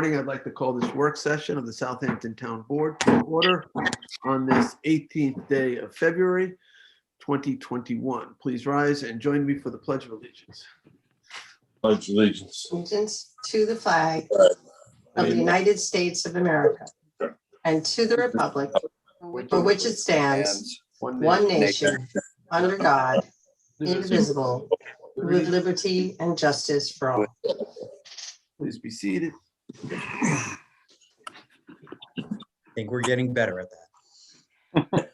morning. I'd like to call this work session of the Southampton Town Board to order on this 18th day of February, 2021. Please rise and join me for the Pledge of Allegiance. Pledge allegiance. Allegiance to the flag of the United States of America and to the republic for which it stands, one nation, under God, indivisible, with liberty and justice for all. Please be seated. I think we're getting better at that.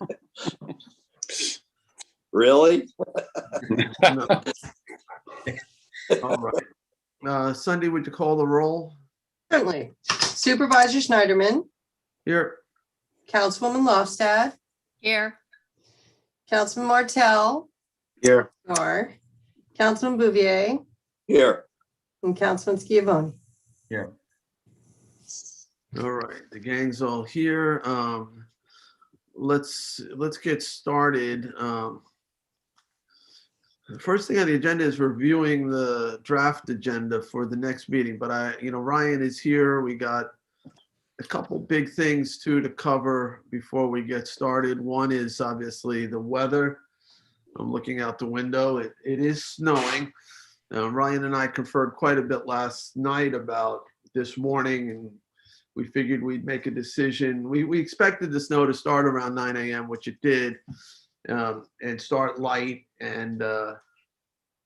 Really? No. All right. Sunday, would you call the roll? Certainly. Supervisor Schneiderman, Here. Councilwoman Lofstad, Here. Councilman Martell, Here. or Councilman Bouvier, Here. and Councilman Schiavone. Here. All right, the gang's all here. Let's get started. The first thing on the agenda is reviewing the draft agenda for the next meeting, but Ryan is here. We got a couple big things to cover before we get started. One is obviously the weather. I'm looking out the window. It is snowing. Ryan and I conferred quite a bit last night about this morning, and we figured we'd make a decision. We expected the snow to start around 9 a.m., which it did, and start light, and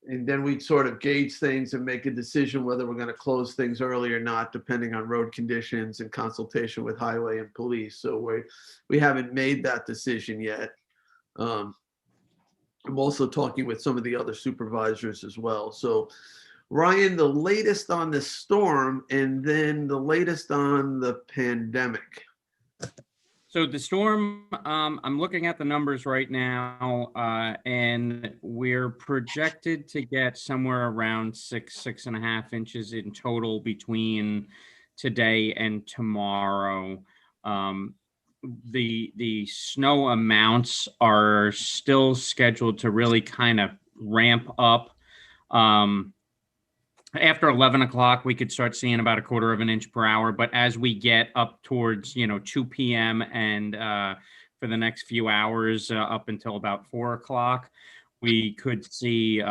then we'd sort of gauge things and make a decision whether we're going to close things early or not, depending on road conditions and consultation with highway and police. So we haven't made that decision yet. I'm also talking with some of the other supervisors as well. So Ryan, the latest on the storm and then the latest on the pandemic. So the storm, I'm looking at the numbers right now, and we're projected to get somewhere around 6.5 inches in total between today and tomorrow. The snow amounts are still scheduled to really kind of ramp up. After 11 o'clock, we could start seeing about 1/4 inch per hour. But as we get up towards, 2 p.m. and for the next few hours up until about 4 o'clock, we could see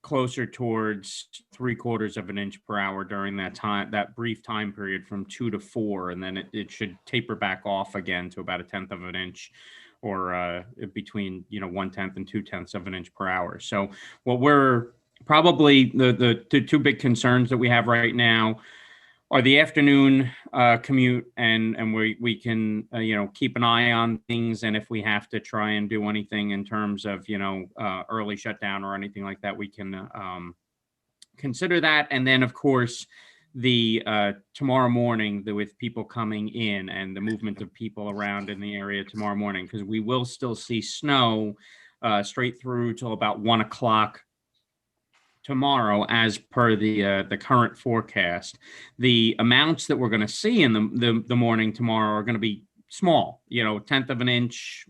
closer towards 3/4 inch per hour during that brief time period from 2 to 4. And then it should taper back off again to about 1/10 inch, or between, 1/10 and 2/10 inch per hour. So what we're probably the two big concerns that we have right now are the afternoon commute, and we can keep an eye on things, and if we have to try and do anything in terms of early shutdown or anything like that, we can consider that. And then of course the tomorrow morning, with people coming in and the movement of people around in the area tomorrow morning, because we will still see snow straight through till about 1 o'clock tomorrow, as per the current forecast. The amounts that we're going to see in the morning tomorrow are going to be small, 1/10 inch,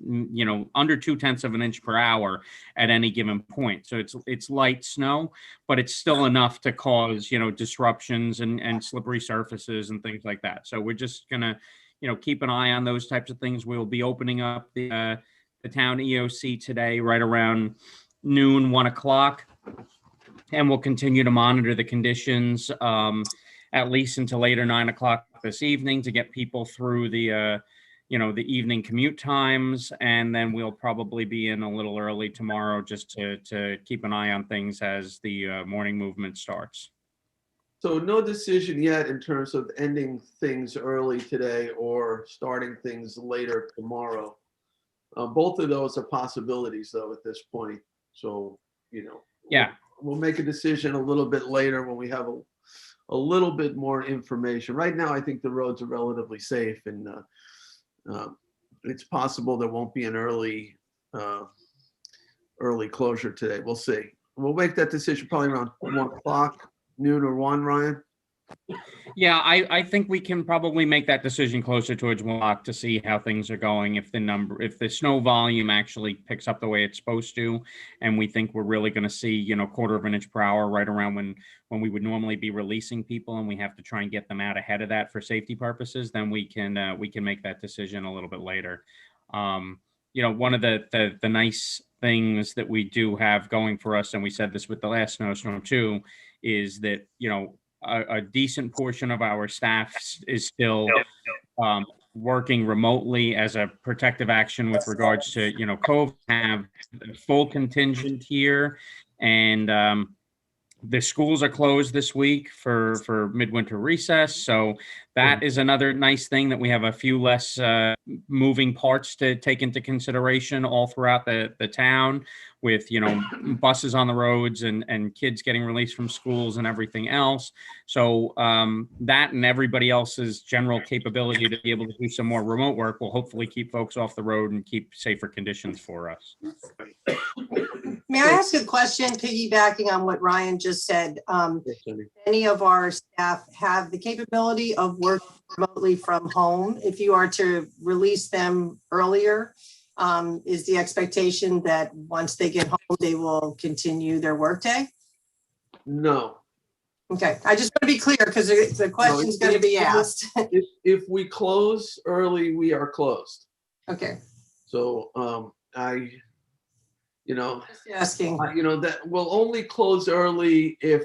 under 2/10 inch per hour at any given point. So it's light snow, but it's still enough to cause, disruptions and slippery surfaces and things like that. So we're just going to, keep an eye on those types of things. We'll be opening up the town EOC today right around noon, 1 o'clock. And we'll continue to monitor the conditions at least until later 9 o'clock this evening to get people through the evening commute times. And then we'll probably be in a little early tomorrow just to keep an eye on things as the morning movement starts. So no decision yet in terms of ending things early today or starting things later tomorrow. Both of those are possibilities though at this point. So, Yeah. We'll make a decision a little bit later when we have a little bit more information. Right now, I think the roads are relatively safe, and it's possible there won't be an early closure today. We'll see. We'll make that decision probably around 1 o'clock, noon or 1, Ryan. Yeah, I think we can probably make that decision closer towards 1 o'clock to see how things are going. If the snow volume actually picks up the way it's supposed to, and we think we're really going to see, 1/4 of an inch per hour right around when we would normally be releasing people, and we have to try and get them out ahead of that for safety purposes, then we can make that decision a little bit later. One of the nice things that we do have going for us, and we said this with the last snowstorm too, is that a decent portion of our staff is still working remotely as a protective action with regards to, COVID. Have a full contingent here, and the schools are closed this week for midwinter recess. So that is another nice thing, that we have a few less moving parts to take into consideration all throughout the town, with, buses on the roads and kids getting released from schools and everything else. So that and everybody else's general capability to be able to do some more remote work will hopefully keep folks off the road and keep safer conditions for us. May I ask a question piggybacking on what Ryan just said? Many of our staff have the capability of working remotely from home. If you are to release them earlier, is the expectation that once they get home, they will continue their workday? No. Okay, I just want to be clear because the question's going to be asked. If we close early, we are closed. Okay, So just asking. that we'll only close early if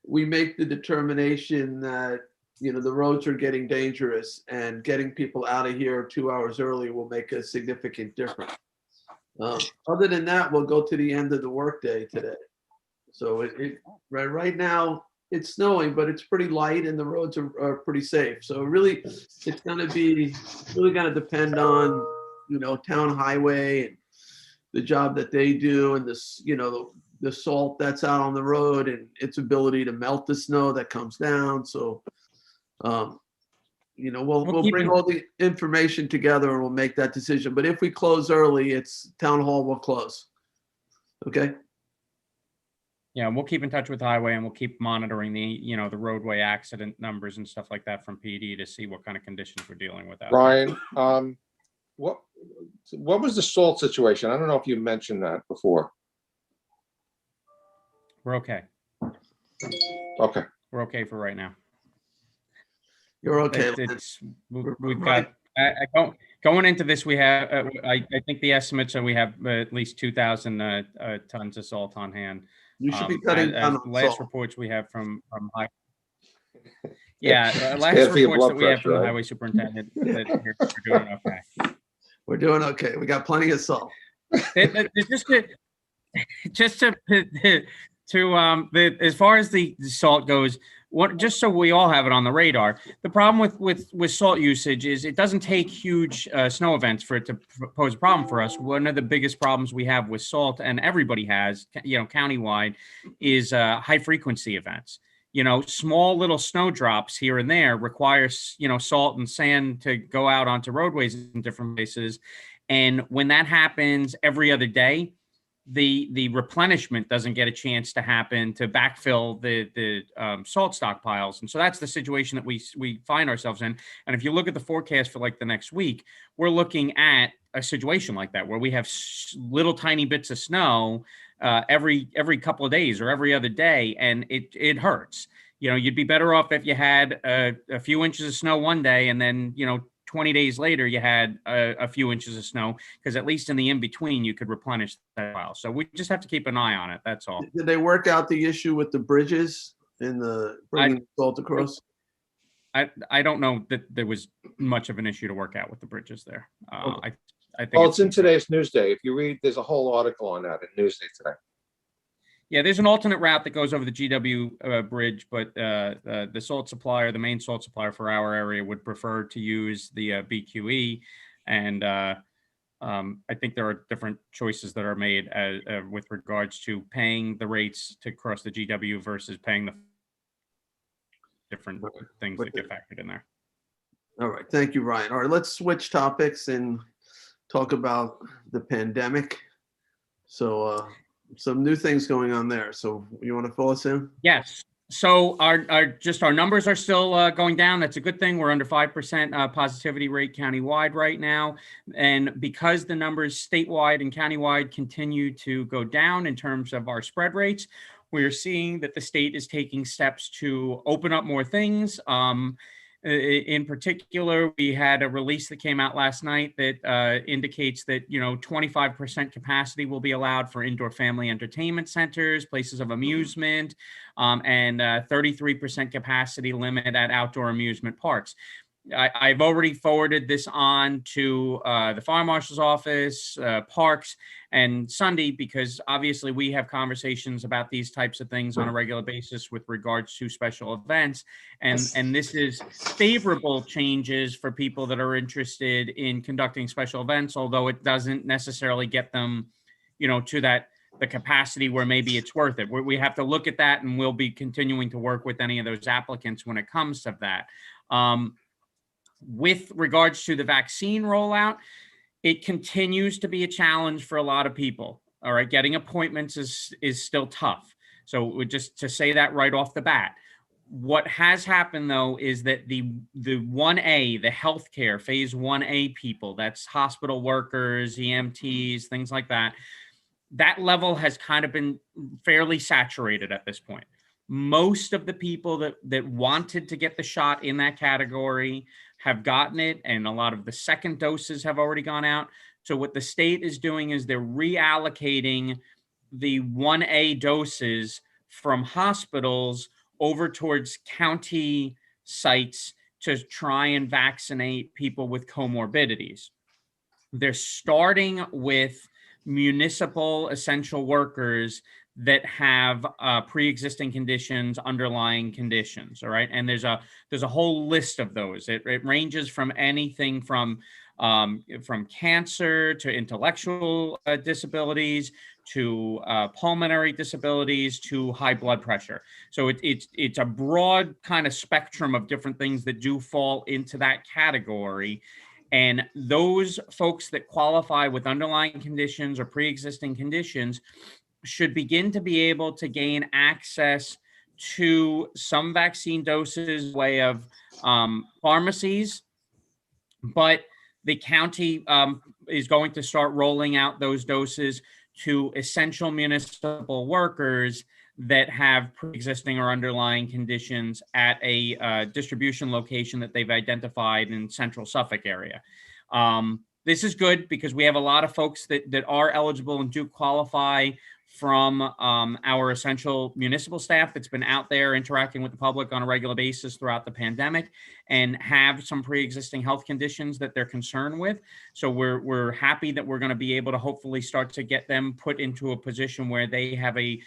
we make the determination that, the roads are getting dangerous, and getting people out of here 2 hours early will make a significant difference. Other than that, we'll go to the end of the workday today. So right now it's snowing, but it's pretty light and the roads are pretty safe. So really, it's going to depend on, town highway and the job that they do, and this, the salt that's out on the road and its ability to melt the snow that comes down. So, we'll bring all the information together and we'll make that decision. But if we close early, it's town hall will close. Okay. Yeah, we'll keep in touch with highway, and we'll keep monitoring the roadway accident numbers and stuff like that from PD to see what kind of conditions we're dealing with out there. Ryan, what was the salt situation? I don't know if you mentioned that before. We're okay. Okay. We're okay for right now. You're okay. We've got going into this. We have I think the estimates are we have at least 2,000 tons of salt on hand. You should be cutting down on last salt. reports we have from high. Yeah, last Yeah, for your reports that blood we have from the pressure, highway superintendent that we're doing okay. We're doing okay. We got plenty of salt. Just to as far as the salt goes, just so we all have it on the radar, the problem with salt usage is it doesn't take huge snow events for it to pose a problem for us. One of the biggest problems we have with salt, and everybody has, countywide, is high frequency events. Small little snowdrops here and there require, salt and sand to go out onto roadways in different places. And when that happens every other day, the replenishment doesn't get a chance to happen to backfill the salt stockpiles. And so that's the situation that we find ourselves in. And if you look at the forecast for like the next week, we're looking at a situation like that, where we have little tiny bits of snow every couple of days or every other day. And it hurts. You'd be better off if you had a few inches of snow one day, and then, 20 days later, you had a few inches of snow, because at least in the in-between, you could replenish that pile. So we just have to keep an eye on it. That's all. Did they work out the issue with the bridges and the bringing salt across? I don't know that there was much of an issue to work out with the bridges there. Okay. I think Well, it's in today's Newsday. If you read, there's a whole article on that in Newsday today. Yeah, there's an alternate route that goes over the GW bridge, but the salt supplier, the main salt supplier for our area, would prefer to use the BQE. And I think there are different choices that are made with regards to paying the rates to cross the GW versus paying the different things that get factored in there. All right. Thank you, Ryan. All right, let's switch topics and talk about the pandemic. So some new things going on there. So you want to fill us in? Yes. So our numbers are still going down. That's a good thing. We're under 5% positivity rate countywide right now. And because the numbers statewide and countywide continue to go down in terms of our spread rates, we're seeing that the state is taking steps to open up more things. In particular, we had a release that came out last night that indicates that 25% capacity will be allowed for indoor family entertainment centers, places of amusement, and 33% capacity limit at outdoor amusement parks. I've already forwarded this on to the fire marshal's office, parks, and Sunday, because obviously we have conversations about these types of things on a regular basis with regards to special events. And this is favorable changes for people that are interested in conducting special events, although it doesn't necessarily get them, to the capacity where maybe it's worth it. We have to look at that, and we'll be continuing to work with any of those applicants when it comes to that. With regards to the vaccine rollout, it continues to be a challenge for a lot of people. All right, getting appointments is still tough. So just to say that right off the bat, what has happened though is that the 1A, the healthcare phase 1A people, that's hospital workers, EMTs, things like that, that level has kind of been fairly saturated at this point. Most of the people that wanted to get the shot in that category have gotten it, and a lot of the second doses have already gone out. So what the state is doing is they're reallocating the 1A doses from hospitals over towards county sites to try and vaccinate people with comorbidities. They're starting with municipal essential workers that have pre-existing conditions, underlying conditions, all right? And there's a whole list of those. It ranges from anything from cancer to intellectual disabilities to pulmonary disabilities to high blood pressure. So it's a broad kind of spectrum of different things that do fall into that category. And those folks that qualify with underlying conditions or pre-existing conditions should begin to be able to gain access to some vaccine doses way of pharmacies, but the county is going to start rolling out those doses to essential municipal workers that have pre-existing or underlying conditions at a distribution location that they've identified in Central Suffolk area. This is good because we have a lot of folks that are eligible and do qualify from our essential municipal staff that's been out there interacting with the public on a regular basis throughout the pandemic and have some pre-existing health conditions that they're concerned with. So we're happy that we're going to be able to hopefully start to get them put into a position where they have a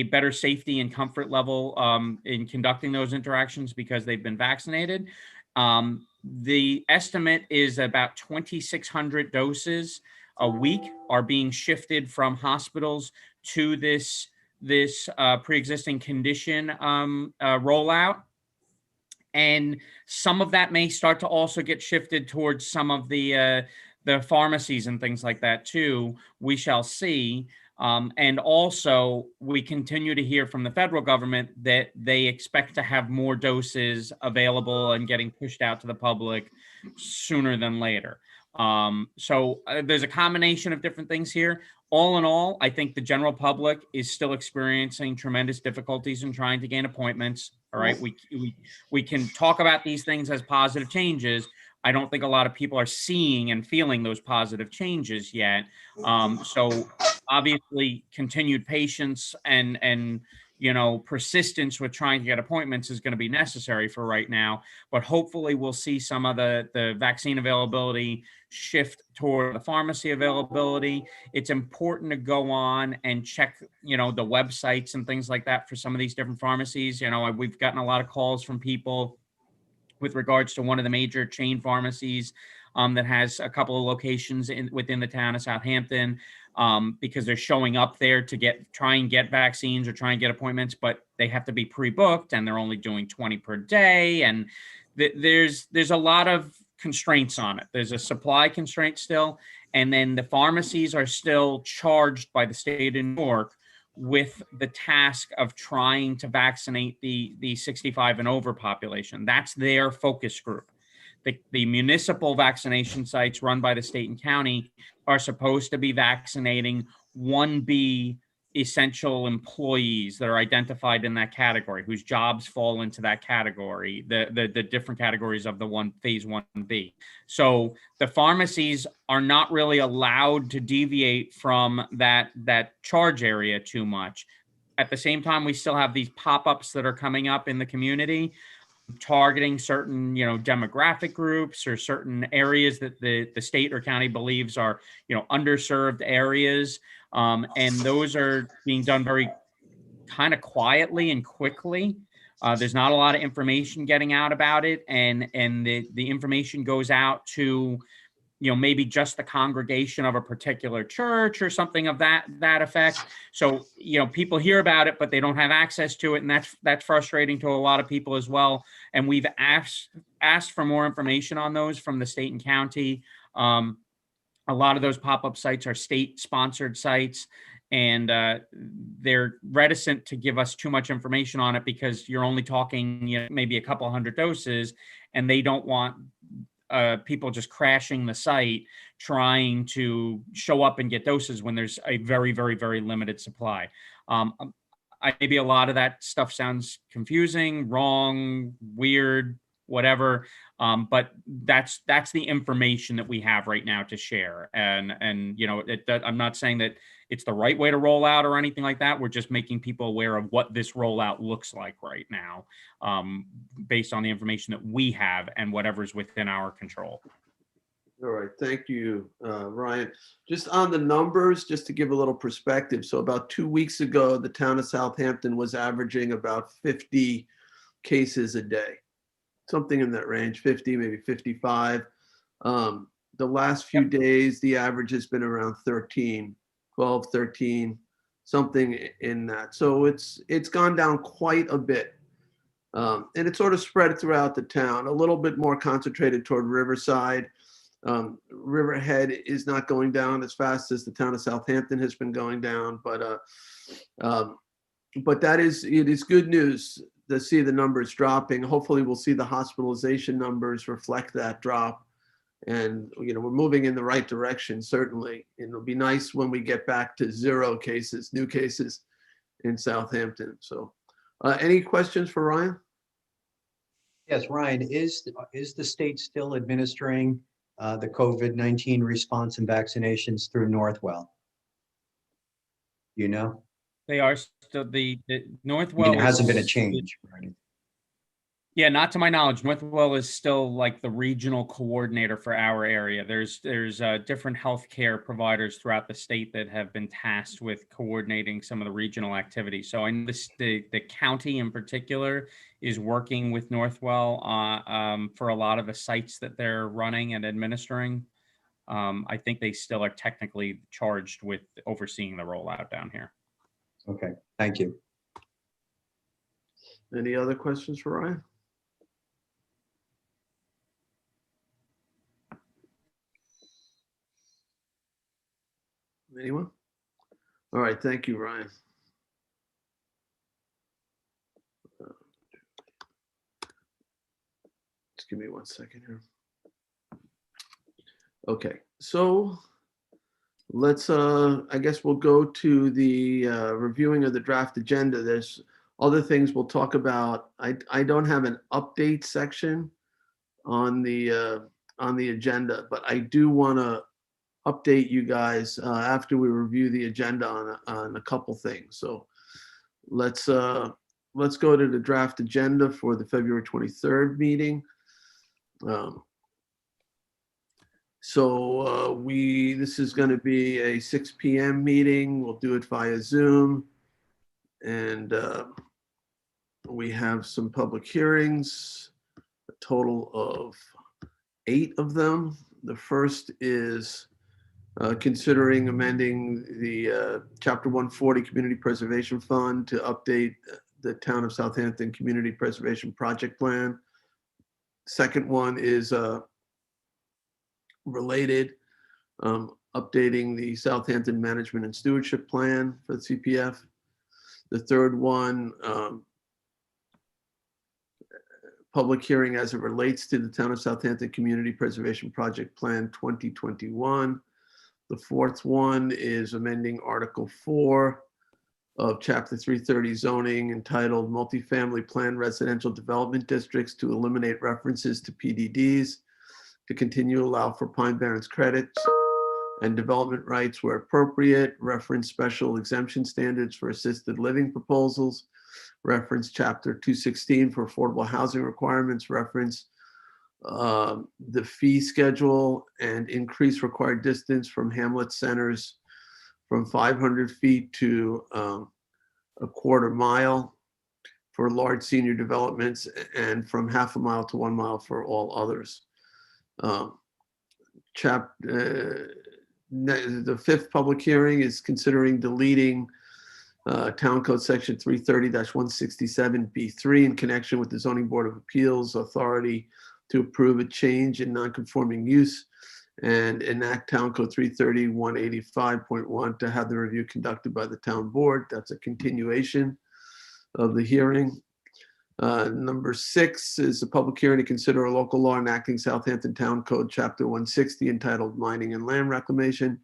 better safety and comfort level in conducting those interactions because they've been vaccinated. The estimate is about 2,600 doses a week are being shifted from hospitals to this pre-existing condition rollout. And some of that may start to also get shifted towards some of the pharmacies and things like that too. We shall see. And also, we continue to hear from the federal government that they expect to have more doses available and getting pushed out to the public sooner than later. So there's a combination of different things here. All in all, I think the general public is still experiencing tremendous difficulties in trying to gain appointments. All right, we can talk about these things as positive changes. I don't think a lot of people are seeing and feeling those positive changes yet. So obviously, continued patience and persistence with trying to get appointments is going to be necessary for right now. But hopefully, we'll see some of the vaccine availability shift toward the pharmacy availability. It's important to go on and check, the websites and things like that for some of these different pharmacies. We've gotten a lot of calls from people with regards to one of the major chain pharmacies that has a couple of locations within the town of Southampton, because they're showing up there to try and get vaccines or try and get appointments, but they have to be pre-booked and they're only doing 20 per day. And there's a lot of constraints on it. There's a supply constraint still. And then the pharmacies are still charged by the state of New York with the task of trying to vaccinate the 65 and over population. That's their focus group. The municipal vaccination sites run by the state and county are supposed to be vaccinating 1B essential employees that are identified in that category, whose jobs fall into that category, the different categories of the phase 1B. So the pharmacies are not really allowed to deviate from that charge area too much. At the same time, we still have these pop-ups that are coming up in the community, targeting certain, demographic groups or certain areas that the state or county believes are, underserved areas. And those are being done very kind of quietly and quickly. There's not a lot of information getting out about it. And the information goes out to, maybe just the congregation of a particular church or something of that effect. So, people hear about it, but they don't have access to it. And that's frustrating to a lot of people as well. And we've asked for more information on those from the state and county. A lot of those pop-up sites are state-sponsored sites, and they're reticent to give us too much information on it because you're only talking, maybe a couple hundred doses, and they don't want people just crashing the site trying to show up and get doses when there's a very, very, very limited supply. Maybe a lot of that stuff sounds confusing, wrong, weird, whatever. But that's the information that we have right now to share. And I'm not saying that it's the right way to roll out or anything like that. We're just making people aware of what this rollout looks like right now, based on the information that we have and whatever's within our control. All right, thank you, Ryan. Just on the numbers, just to give a little perspective. So about 2 weeks ago, the town of Southampton was averaging about 50 cases a day, something in that range, 50, maybe 55. The last few days, the average has been around 13, 12, 13, something in that. So it's gone down quite a bit. And it's sort of spread throughout the town, a little bit more concentrated toward Riverside. Riverhead is not going down as fast as the town of Southampton has been going down, but it is good news to see the numbers dropping. Hopefully we'll see the hospitalization numbers reflect that drop. And, we're moving in the right direction, certainly. And it'll be nice when we get back to 0 cases, new cases in Southampton. So any questions for Ryan? Yes, Ryan, is the state still administering the COVID-19 response and vaccinations through Northwell? They are still the Northwell. There hasn't been a change, right? Yeah, not to my knowledge. Northwell is still like the regional coordinator for our area. There's different healthcare providers throughout the state that have been tasked with coordinating some of the regional activities. So I know the county in particular is working with Northwell for a lot of the sites that they're running and administering. I think they still are technically charged with overseeing the rollout down here. Okay, thank you. Any other questions for Ryan? Anyone? All right, thank you, Ryan. Just give me 1 second here. Okay, so let's, I guess we'll go to the reviewing of the draft agenda. There's other things we'll talk about. I don't have an update section on the agenda, but I do want to update you guys after we review the agenda on a couple things. So let's go to the draft agenda for the February 23rd meeting. This is going to be a 6 p.m. meeting. We'll do it via Zoom. And we have some public hearings, a total of 8 of them. The first is considering amending the Chapter 140 Community Preservation Fund to update the Town of Southampton Community Preservation Project Plan. Second one is related, updating the Southampton Management and Stewardship Plan for the CPF. The third one, public hearing as it relates to the Town of Southampton Community Preservation Project Plan 2021. The fourth one is amending Article 4 of Chapter 330 zoning entitled Multifamily Plan Residential Development Districts to eliminate references to PDDs, to continue to allow for Pine Barrens credits and development rights where appropriate, reference special exemption standards for assisted living proposals, reference Chapter 216 for affordable housing requirements, reference the fee schedule and increase required distance from hamlet centers from 500 feet to a quarter mile for large senior developments and from half a mile to 1 mile for all others. The fifth public hearing is considering deleting Town Code Section 330-167B3 in connection with the Zoning Board of Appeals authority to approve a change in non-conforming use and enact Town Code 330-185.1 to have the review conducted by the town board. That's a continuation of the hearing. Number 6 is a public hearing to consider a local law enacting Southampton Town Code Chapter 160 entitled Mining and Land Reclamation.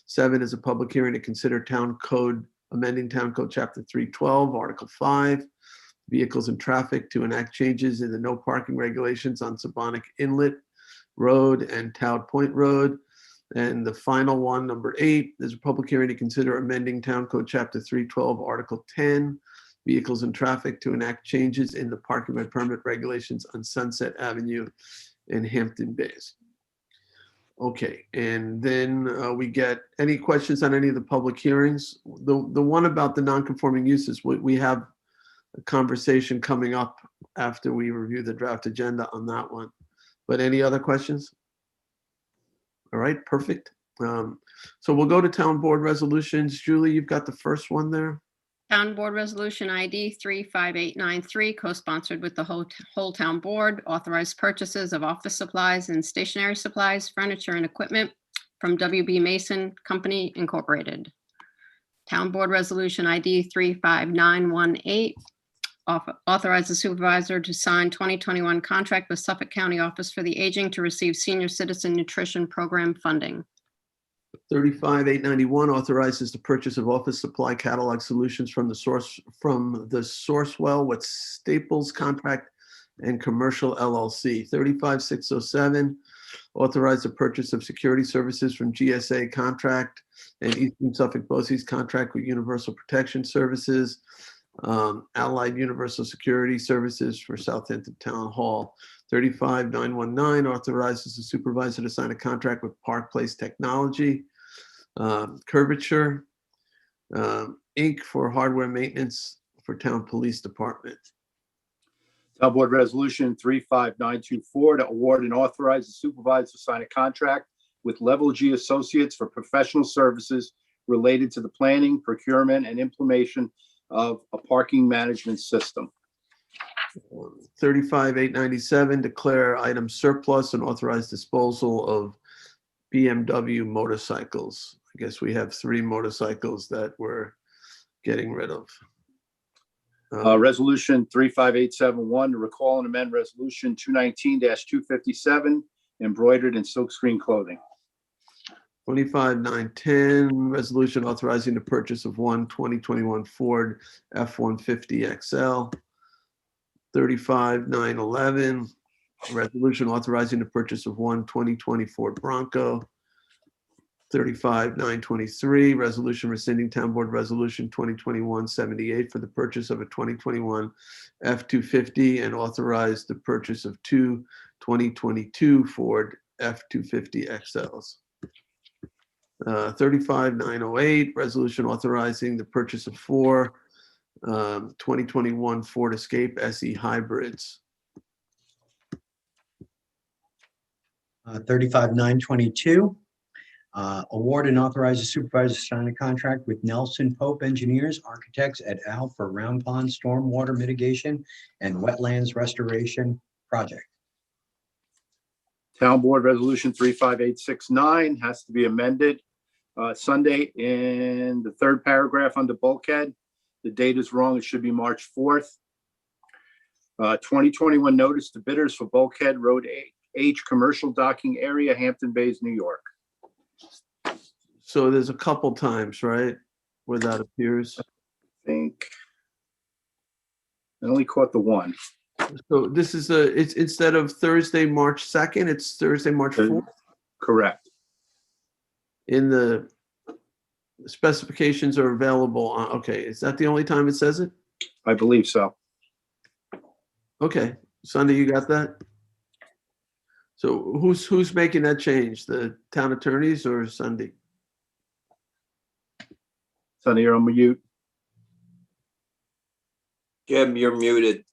7 is a public hearing to consider Town Code, amending Town Code Chapter 312, Article 5, Vehicles and Traffic to enact changes in the no parking regulations on Sabonic Inlet Road and Town Point Road. And the final one, number 8, is a public hearing to consider amending Town Code Chapter 312, Article 10, Vehicles and Traffic to enact changes in the parking by permit regulations on Sunset Avenue in Hampton Bays. Okay, and then we get any questions on any of the public hearings? The one about the non-conforming uses, we have a conversation coming up after we review the draft agenda on that one. But any other questions? All right, perfect. So we'll go to town board resolutions. Julie, you've got the first one there. Town Board Resolution ID 35893, co-sponsored with the whole town board, authorized purchases of office supplies and stationery supplies, furniture and equipment from WB Mason Company Incorporated. Town Board Resolution ID 35918, authorize the supervisor to sign 2021 contract with Suffolk County Office for the Aging to receive senior citizen nutrition program funding. 35891 authorizes the purchase of office supply catalog solutions from the Sourcewell with Staples Contract and Commercial LLC. 35607 authorize the purchase of security services from GSA Contract and Eastern Suffolk BOCES contract with Universal Protection Services, Allied Universal Security Services for Southampton Town Hall. 35919 authorizes the supervisor to sign a contract with Park Place Technology, Curvature, Inc. for hardware maintenance for Town Police Department. Town Board Resolution 35924 to award and authorize the supervisor to sign a contract with Level G Associates for professional services related to the planning, procurement, and implementation of a parking management system. 35897 declare item surplus and authorize disposal of BMW motorcycles. I guess we have 3 motorcycles that we're getting rid of. Resolution 35871 to recall and amend Resolution 219-257 embroidered in silkscreen clothing. 25910 resolution authorizing the purchase of one 2021 Ford F-150 XL. 35911 resolution authorizing the purchase of one 2020 Ford Bronco. 35923 resolution rescinding Town Board Resolution 2021-78 for the purchase of a 2021 F-250 and authorize the purchase of 2 2022 Ford F-250 XLs. 35908 resolution authorizing the purchase of 4 2021 Ford Escape SE hybrids. 35922, award and authorize the supervisor to sign a contract with Nelson Pope Engineers Architects et al. For Round Pond Stormwater Mitigation and Wetlands Restoration Project. Town Board Resolution 35869 has to be amended. Sunday, in the third paragraph under bulkhead, The date is wrong. It should be March 4th. 2021 notice to bidders for Bulkhead Road H Commercial Docking Area, Hampton Bays, New York. So there's a couple times, right, where that appears. I think I only caught the one. So this is it's instead of Thursday, March 2nd, it's Thursday, March 4th. Correct. In the specifications are available on, okay, is that the only time it says it? I believe so. Okay, Sunday, you got that? So who's making that change? The town attorneys or Sunday? Sonny, you're on mute. Jim, you're muted.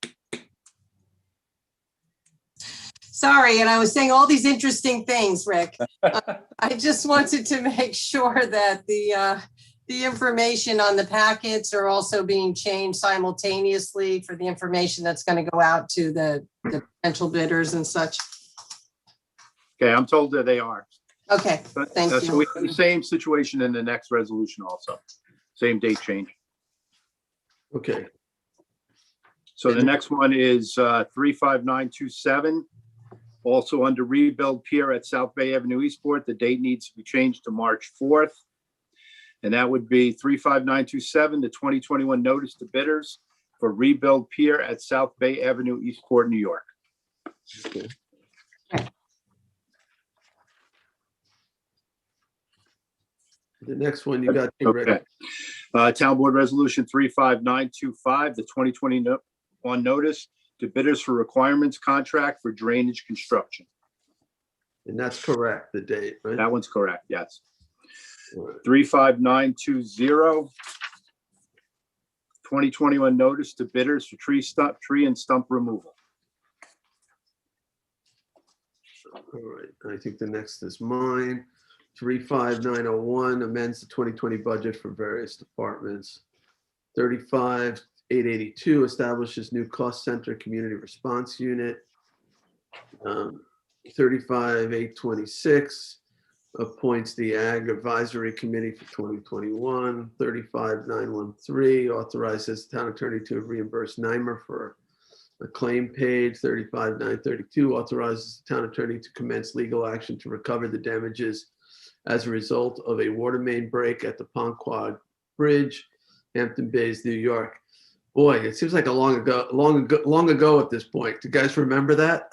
Sorry, and I was saying all these interesting things, Rick. I just wanted to make sure that the information on the packets are also being changed simultaneously for the information that's going to go out to the potential bidders and such. Okay, I'm told that they are. Okay, thank So you. we have the same situation in the next resolution also. Same date change. Okay, So the next one is 35927. Also under rebuild pier at South Bay Avenue, Eastport. The date needs to be changed to March 4th. And that would be 35927, the 2021 notice to bidders for rebuild pier at South Bay Avenue, Eastport, New York. the next one you got, Rick. Okay. Town Board Resolution 35925, the 2021 notice to bidders for requirements contract for drainage construction. And that's correct, the date, right? That one's correct, yes. All right. 35920, 2021 notice to bidders for tree and stump removal. All right, I think the next is mine. 35901 amends the 2020 budget for various departments. 35882 establishes new cost center community response unit. 35826 appoints the Ag Advisory Committee for 2021. 35913 authorizes the town attorney to reimburse NYMER for a claim paid. 35932 authorizes the town attorney to commence legal action to recover the damages as a result of a water main break at the Ponquag Bridge, Hampton Bays, New York. Boy, it seems like long ago at this point. Do you guys remember that?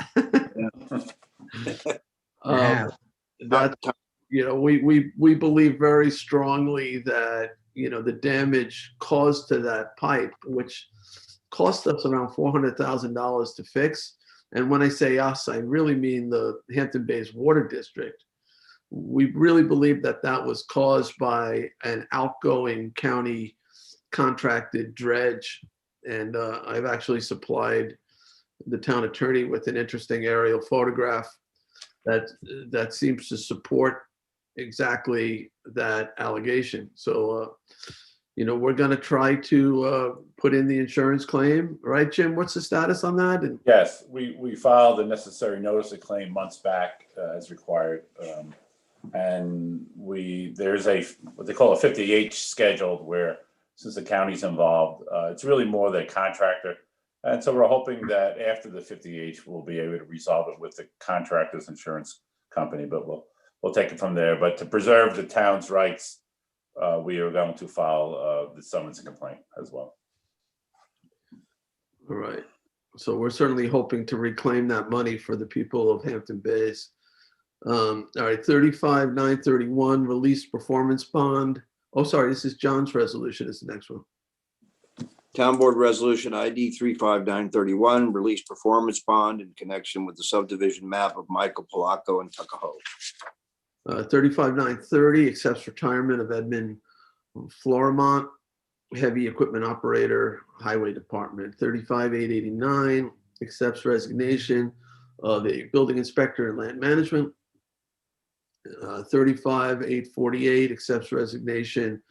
Yeah. That, we believe very strongly that, the damage caused to that pipe, which cost us around $400,000 to fix. And when I say us, I really mean the Hampton Bays Water District. We really believe that that was caused by an outgoing county contracted dredge. And I've actually supplied the town attorney with an interesting aerial photograph that seems to support exactly that allegation. So, we're going to try to put in the insurance claim, right, Jim? What's the status on that? And Yes, we filed the necessary notice of claim months back as required. And there's what they call a 50H scheduled where, since the county's involved, it's really more the contractor. And so we're hoping that after the 50H, we'll be able to resolve it with the contractor's insurance company, but we'll take it from there. But to preserve the town's rights, we are going to file the summons and complaint as well. all right. So we're certainly hoping to reclaim that money for the people of Hampton Bays. All right, 35931 release performance bond. Oh, sorry, this is John's resolution is the next one. Town Board Resolution ID 35931, release performance bond in connection with the subdivision map of Michael Polacco and Tuckahoe. 35930 accepts retirement of Edmund Florimont, heavy equipment operator, highway department. 35889 accepts resignation of a building inspector and land management. 35848 accepts resignation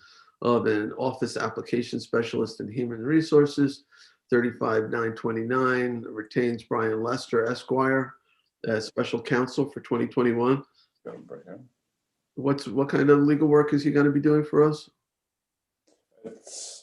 of an office application specialist in human resources. 35929 retains Brian Lester Esquire as special counsel for 2021. What kind of legal work is he going to be doing for us?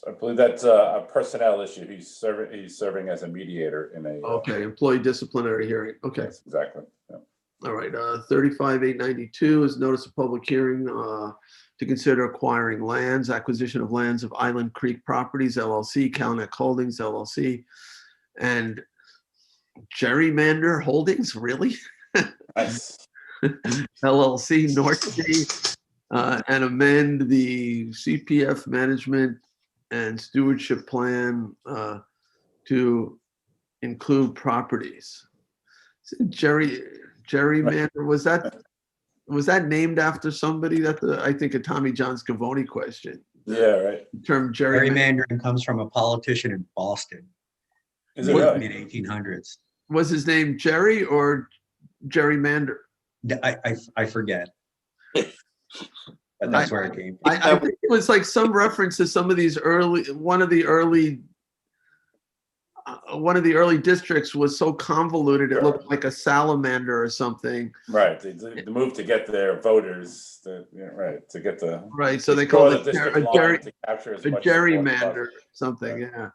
I believe that's a personnel issue. He's serving as a mediator in a. Okay, employee disciplinary hearing. Okay. Yes, exactly. Yeah. All right, 35,892 is notice of public hearing to consider acquiring lands, acquisition of lands of Island Creek Properties LLC, Calneck Holdings LLC, and Gerrymander Holdings, really? Nice. LLC, North Sea, and amend the CPF management and stewardship plan to include properties. Gerrymander, was that named after somebody? I think a Tommy John Scavone question. Yeah, right. The term gerrymander. Gerrymandering comes from a politician in Boston, Is it really? mid 1800s. Was his name Jerry or Gerrymander? I forget. But that's where it came from. I think it was like some reference to some of these one of the early districts was so convoluted, it looked like a salamander or something. Right. The move to get their voters, right, to get the. Right, so they draw called the it district a line to capture as a much support as gerrymander, possible. something, yeah.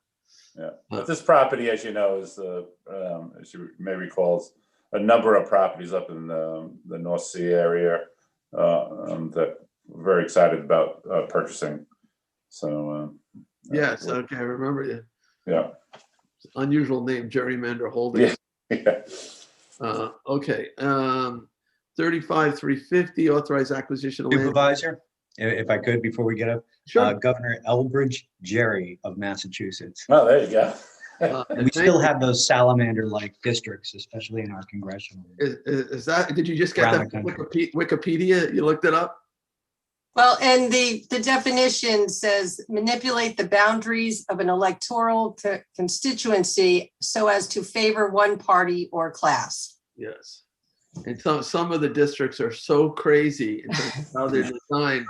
Yeah, but this property, as you know, is as you may recall, is a number of properties up in the North Sea area that we're very excited about purchasing. So. Yes, okay, I remember you. Yeah. Unusual name, Gerrymander Holdings. Yeah. Okay, 35,350, authorized acquisition of land. Supervisor, if I could, before we get up, Sure. Governor Elbridge Gerry of Massachusetts. Oh, there you go. We still have those salamander-like districts, especially in our congressional. Is that, did you just get Around that the from Wikipedia? You looked it up? Well, and the definition says manipulate the boundaries of an electoral constituency so as to favor one party or class. Yes. And some of the districts are so crazy in terms of how they're designed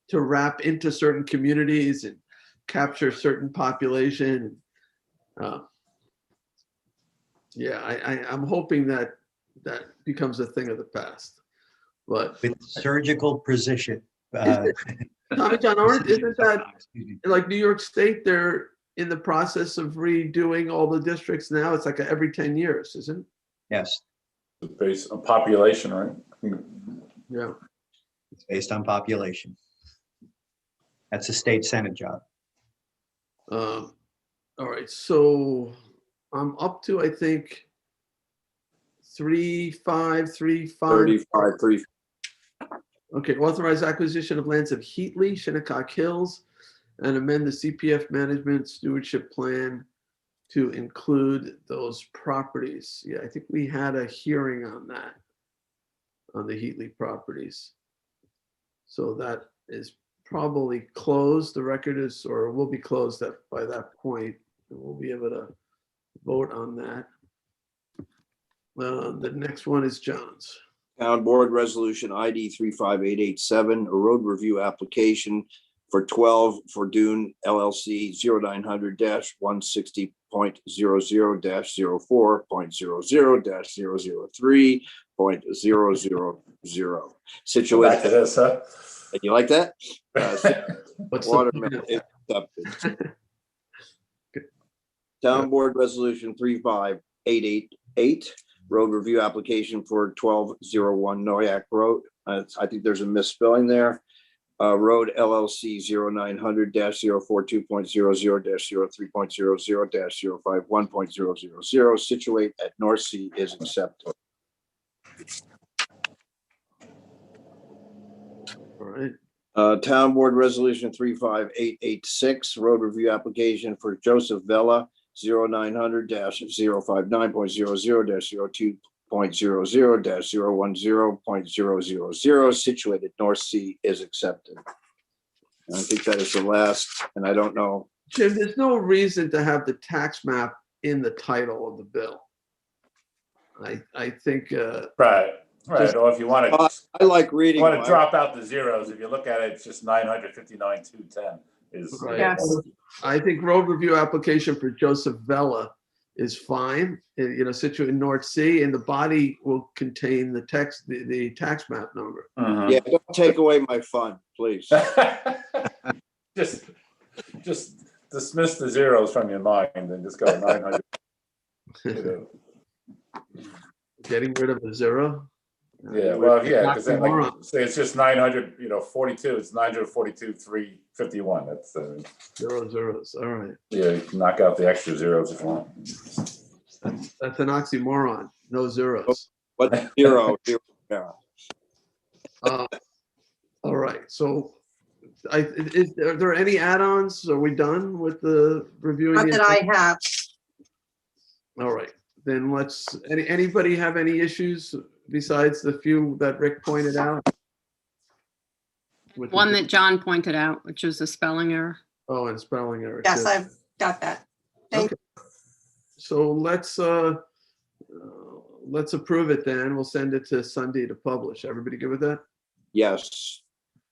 to wrap into certain communities and capture certain population. Yeah, I'm hoping that becomes a thing of the past. But With surgical precision. Tommy John, isn't that like New York State? They're in the process of redoing all the districts now. It's like every 10 years, isn't it? Yes, Based on population, right? Yeah. it's based on population. That's a state senate job. All right, so I'm up to, I think, 3535. 35, Okay, authorize acquisition of lands of Heatley, Shinnecock Hills, and amend the CPF management stewardship plan to include those properties. Yeah, I think we had a hearing on that, on the Heatley properties. So that is probably closed. The record is, or will be closed by that point, and we'll be able to vote on that. The next one is John's. Town Board Resolution ID 35887, a road review application for 12 for Dune LLC 0900-160.00-00.003.000. Situated. Back to this, huh? You like that? What's the Water point main of is that? accepted. Town Board Resolution 35888, road review application for 1201 Noyak Road. I think there's a misspelling there. Road LLC 0900-402.00-03.00-051.000, situate at North Sea is accepted. All right. Town Board Resolution 35886, road review application for Joseph Vella, 0900-059.00-02.00-010.000, situated North Sea is accepted. I think that is the last, and I don't know. Jim, there's no reason to have the tax map in the title of the bill. I think, Right. Just- Or if you want to. I like reading. Want to drop out the zeros, if you look at it, it's just 959,210 is. Right. Yes. I think road review application for Joseph Vella is fine, situated in North Sea, and the body will contain the text, the tax map number. Mhm. Yeah, don't take away my fun, please. Just just dismiss the zeros from your mind and just go 900. You know. Getting rid of the zero? Yeah, well, yeah, because then like, Oxymoron. say it's just 900, 42, it's 942, 351. That's, Zero zeros, all right. yeah, you can knock out the extra zeros if you want. That's an oxymoron, no zeros. What zero? Yeah. All right, so are there any add-ons? Are we done with the reviewing? Not the that I have. All right, then anybody have any issues besides the few that Rick pointed out? With the- One that John pointed out, which was a spelling error. Oh, and spelling error. Yes, too. I've got that. Thank So let's approve it then. We'll send it to Sunday to publish. Everybody good with that? Yes.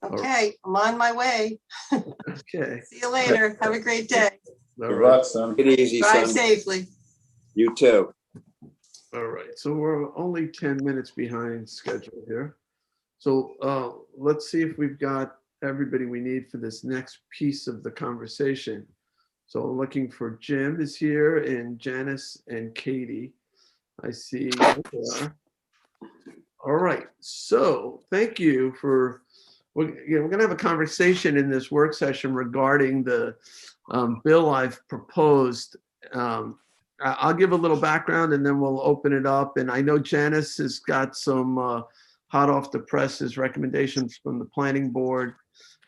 Okay, I'm on my way. Okay. See you later. Have a great day. All Good right. luck, son. Get easy, Drive son. safely. You too. All right, so we're only 10 minutes behind schedule here. So let's see if we've got everybody we need for this next piece of the conversation. So I'm looking for Jim is here and Janice and Katie. I see. There they are. All right, so thank you for, we're going to have a conversation in this work session regarding the bill I've proposed. I'll give a little background and then we'll open it up. And I know Janice has got some hot off the presses recommendations from the planning board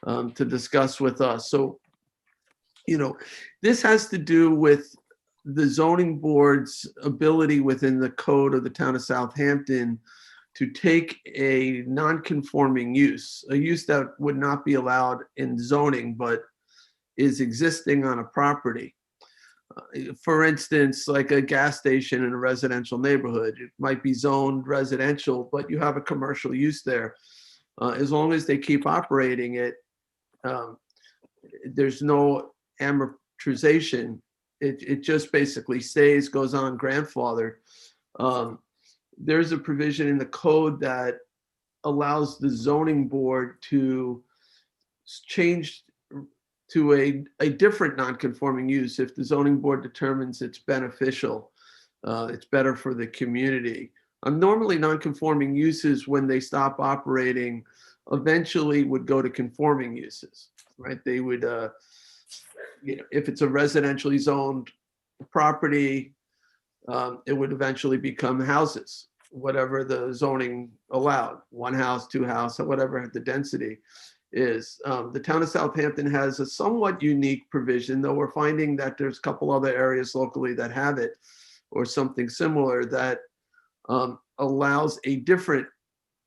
to discuss with us. So, this has to do with the zoning board's ability within the code of the town of Southampton to take a non-conforming use, a use that would not be allowed in zoning, but is existing on a property. For instance, like a gas station in a residential neighborhood, it might be zoned residential, but you have a commercial use there. As long as they keep operating it, there's no amortization. It just basically stays, goes on grandfathered. There's a provision in the code that allows the zoning board to change to a different non-conforming use if the zoning board determines it's beneficial, it's better for the community. Normally non-conforming uses, when they stop operating, eventually would go to conforming uses, right? They would, if it's a residentially zoned property, it would eventually become houses, whatever the zoning allowed, one house, two house, whatever the density is. The town of Southampton has a somewhat unique provision, though we're finding that there's a couple other areas locally that have it or something similar that allows a different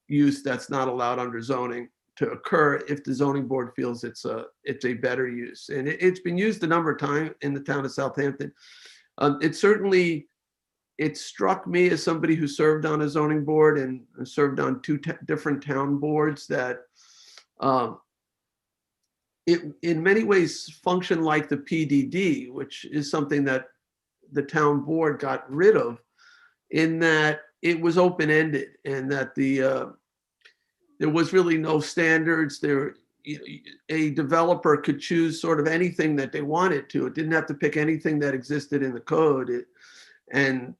use that's not allowed under zoning to occur if the zoning board feels it's a better use. And it's been used a number of times in the town of Southampton. It struck me as somebody who served on a zoning board and served on two different town boards that it in many ways functioned like the PDD, which is something that the town board got rid of, in that it was open-ended and that there was really no standards there. A developer could choose sort of anything that they wanted to. It didn't have to pick anything that existed in the code. And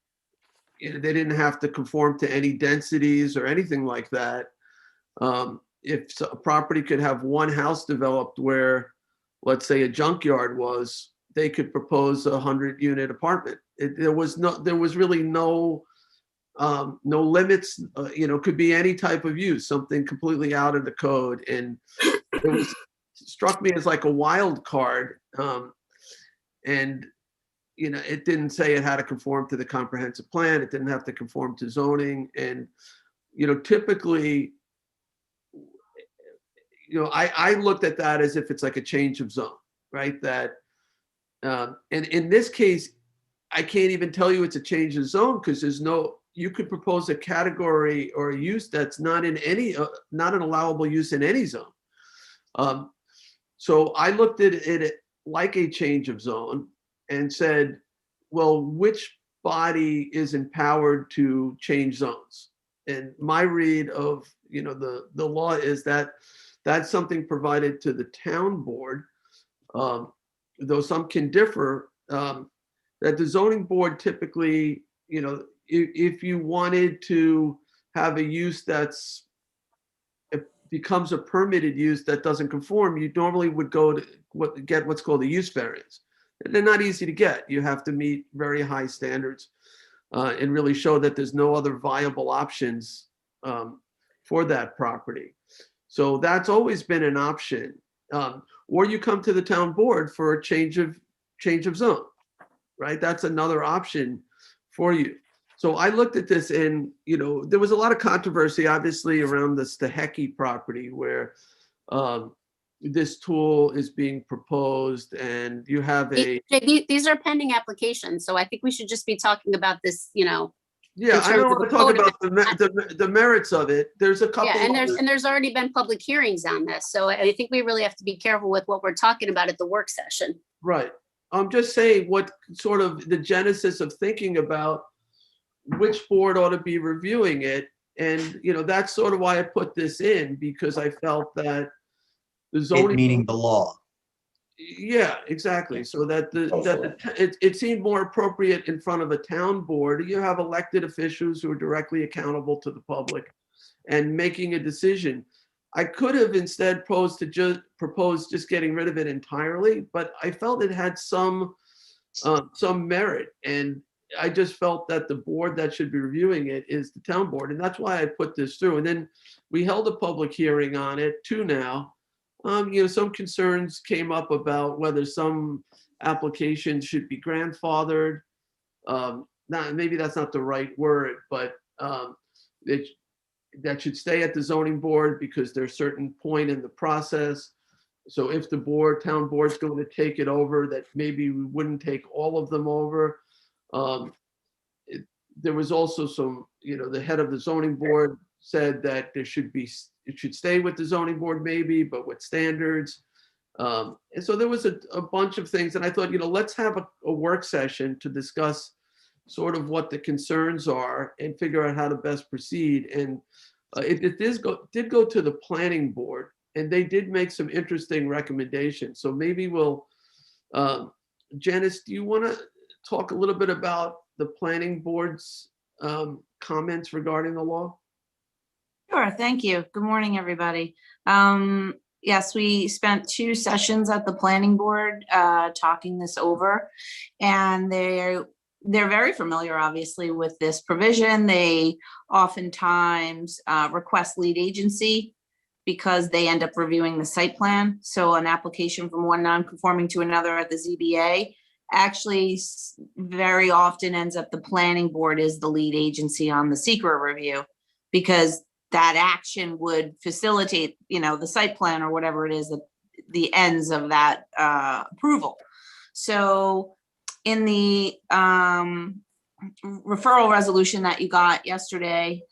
they didn't have to conform to any densities or anything like that. If a property could have one house developed where, let's say, a junkyard was, they could propose a 100-unit apartment. There was really no limits. Could be any type of use, something completely out of the code, and it struck me as like a wild card. And it didn't say it had to conform to the comprehensive plan. It didn't have to conform to zoning. And, typically, I looked at that as if it's like a change of zone, right? That, and in this case, I can't even tell you it's a change of zone because you could propose a category or a use that's not in any, not an allowable use in any zone. So I looked at it like a change of zone and said, well, which body is empowered to change zones? And my read of, the law is that that's something provided to the town board. though some can differ, that the zoning board typically, if you wanted to have a use that's, it becomes a permitted use that doesn't conform, you normally would go to get what's called a use variance. And they're not easy to get. You have to meet very high standards and really show that there's no other viable options for that property. So that's always been an option. Or you come to the town board for a change of zone, right? That's another option for you. So I looked at this and, there was a lot of controversy, obviously, around the Stehecki property where this tool is being proposed and you have a. These are pending applications, so I think we should just be talking about this, Yeah, in I don't terms of want to the talk code about the merits of it. There's a couple. Yeah, and of there's already been public hearings on this, so I think we really have to be careful with what we're talking about at the work session. Right. I'm just saying what sort of the genesis of thinking about which board ought to be reviewing it. And, that's sort of why I put this in, because I felt that the It zoning. meaning the law. Yeah, exactly. So that it seemed more appropriate in front of a town board. You have elected officials who are directly accountable to the public and making a decision. I could have instead proposed just getting rid of it entirely, but I felt it had some merit. And I just felt that the board that should be reviewing it is the town board. And that's why I put this through. And then we held a public hearing on it too now. Some concerns came up about whether some applications should be grandfathered. Maybe that's not the right word, but that should stay at the zoning board because there's a certain point in the process. So if the town board's going to take it over, that maybe we wouldn't take all of them over. There was also some, the head of the zoning board said that it should stay with the zoning board maybe, but with standards. And so there was a bunch of things, and I thought, let's have a work session to discuss sort of what the concerns are and figure out how to best proceed. And it did go to the planning board, and they did make some interesting recommendations. So maybe we'll, Janice, do you want to talk a little bit about the planning board's comments regarding the law? Sure, thank you. Good morning, everybody. Yes, we spent 2 sessions at the planning board talking this over, and they're very familiar, obviously, with this provision. They oftentimes request lead agency because they end up reviewing the site plan. So an application from one non-conforming to another at the ZBA actually very often ends up the planning board is the lead agency on the SECRA review, because that action would facilitate, the site plan or whatever it is, the ends of that approval. So in the referral resolution that you got yesterday,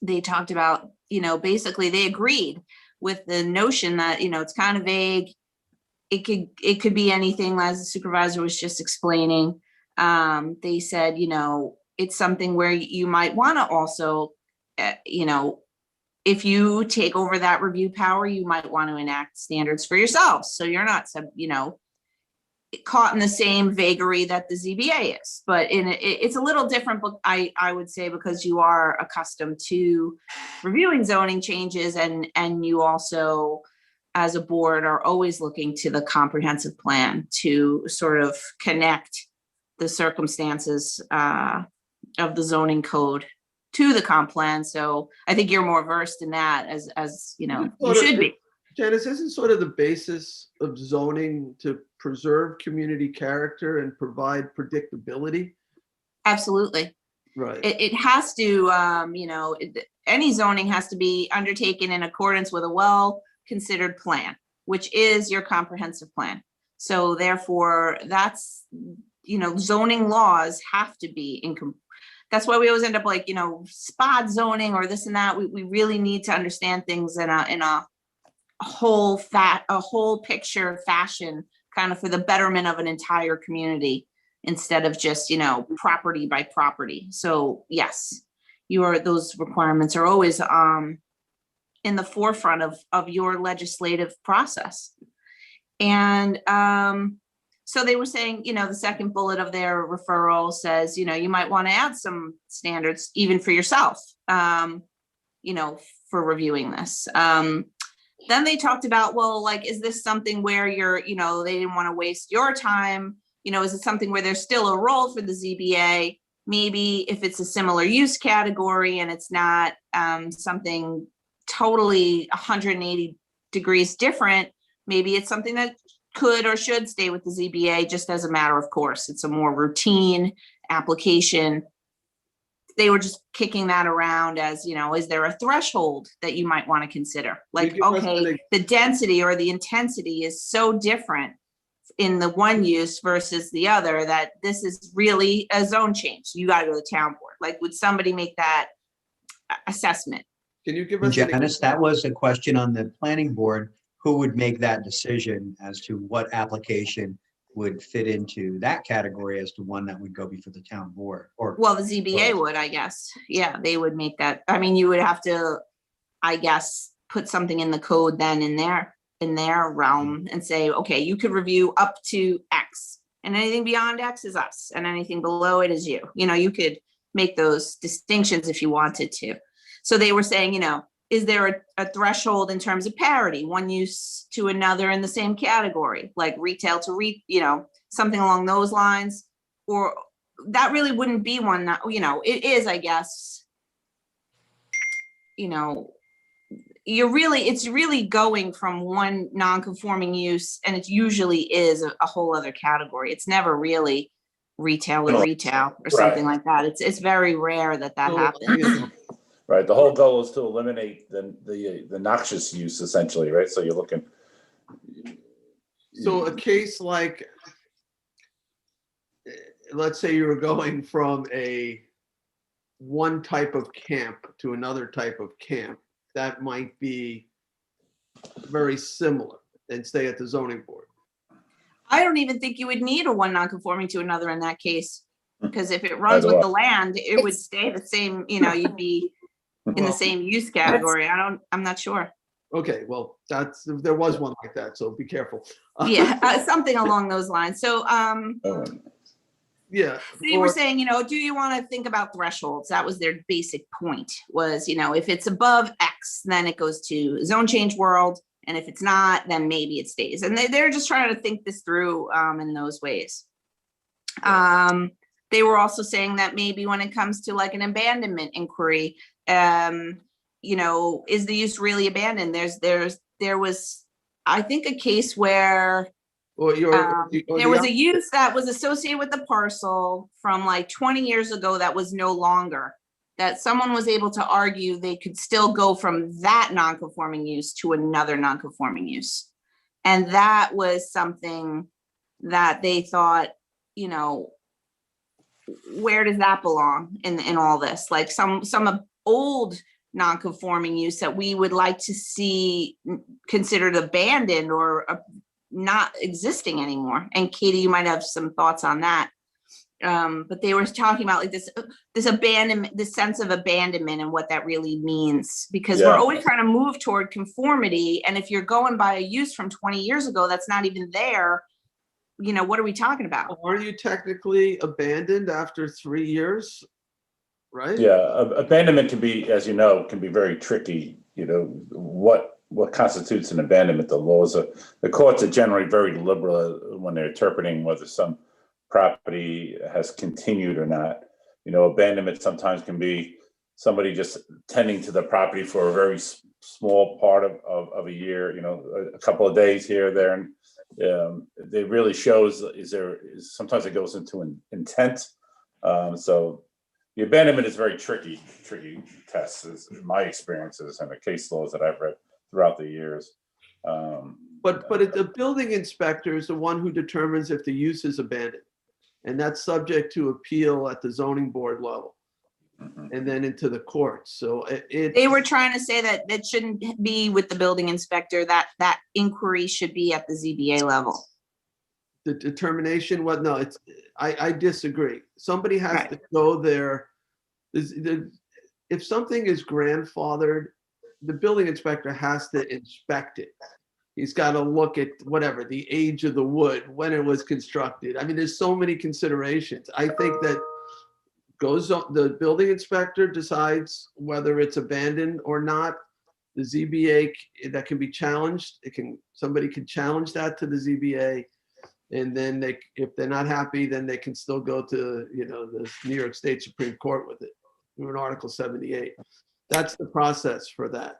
they talked about, basically they agreed with the notion that, it's kind of vague. It could be anything, as the supervisor was just explaining. They said, it's something where you might want to also, if you take over that review power, you might want to enact standards for yourselves. So you're not, caught in the same vagary that the ZBA is. But it's a little different, but I would say, because you are accustomed to reviewing zoning changes, and you also, as a board, are always looking to the comprehensive plan to sort of connect the circumstances of the zoning code to the comp plan. So I think you're more versed in that as you should be. Janice, isn't sort of the basis of zoning to preserve community character and provide predictability? Absolutely. Right. It has to, any zoning has to be undertaken in accordance with a well-considered plan, which is your comprehensive plan. So therefore, that's, zoning laws have to be that's why we always end up like, spot zoning or this and that. We really need to understand things in a whole picture fashion, kind of for the betterment of an entire community, instead of just, property by property. So yes, those requirements are always in the forefront of your legislative process. And so they were saying, the second bullet of their referral says, you might want to add some standards even for yourself, for reviewing this. Then they talked about, well, like, is this something where you're, they didn't want to waste your time? Is it something where there's still a role for the ZBA? Maybe if it's a similar use category and it's not something totally 180 degrees different, maybe it's something that could or should stay with the ZBA just as a matter of course. It's a more routine application. They were just kicking that around as, is there a threshold that you might want to consider? Like, give us okay, the density or the intensity is so different in the one use versus the other that this is really a zone change. You got to go to the town board. Like, would somebody make that assessment? Can you give us? an Janice, that was a question on the planning board. Who would make that decision as to what application would fit into that category as to one that would go before the town board? Or Well, the ZBA would, I guess. Yeah, they would make that. I mean, you would have to, I guess, put something in the code then in their realm and say, okay, you could review up to X and anything beyond X is us and anything below it is you. You could make those distinctions if you wanted to. So they were saying, is there a threshold in terms of parity, one use to another in the same category, like retail to something along those lines? Or that really wouldn't be one that, it is, I guess, it's really going from one non-conforming use, and it usually is a whole other category. It's never really retail or retail or something like that. It's very rare that happens. Right, the whole goal is to eliminate the noxious use essentially, right? So you're looking. So a case like, let's say you were going from one type of camp to another type of camp, that might be very similar and stay at the zoning board. I don't even think you would need a one non-conforming to another in that case, because if it runs with the land, it would stay the same, you'd be in the same use category. I'm not sure. Okay, well, there was one like that, so be careful. Yeah, something along those lines. So, yeah. They were saying, do you want to think about thresholds? That was their basic point was, if it's above X, then it goes to zone change world. And if it's not, then maybe it stays. And they're just trying to think this through in those ways. They were also saying that maybe when it comes to like an abandonment inquiry, is the use really abandoned? There was, I think, a case where there was a use that was associated with the parcel from like 20 years ago that was no longer, that someone was able to argue they could still go from that non-conforming use to another non-conforming use. And that was something that they thought, where does that belong in all this? Like some old non-conforming use that we would like to see considered abandoned or not existing anymore. And Katie, you might have some thoughts on that. But they were talking about like this abandonment, this sense of abandonment and what that really means, because we're always trying to move toward conformity. And if you're going by a use from 20 years ago, that's not even there. What are we talking about? Are you technically abandoned after 3 years? Right? Yeah, abandonment can be, as you know, can be very tricky. What constitutes an abandonment? The courts are generally very liberal when they're interpreting whether some property has continued or not. Abandonment sometimes can be somebody just tending to the property for a very small part of a year, a couple of days here or there. And it really shows, sometimes it goes into an intent. So the abandonment is very tricky test, in my experiences and the case laws that I've read throughout the years. But the building inspector is the one who determines if the use is abandoned. And that's subject to appeal at the zoning board level and then into the courts. So they were trying to say that that shouldn't be with the building inspector, that inquiry should be at the ZBA level. The determination, no, I disagree. Somebody has to go there. If something is grandfathered, the building inspector has to inspect it. He's got to look at whatever, the age of the wood, when it was constructed. I mean, there's so many considerations. I think that goes on, the building inspector decides whether it's abandoned or not. The ZBA, that can be challenged. Somebody can challenge that to the ZBA. And then if they're not happy, then they can still go to, the New York State Supreme Court with it, through an Article 78. That's the process for that.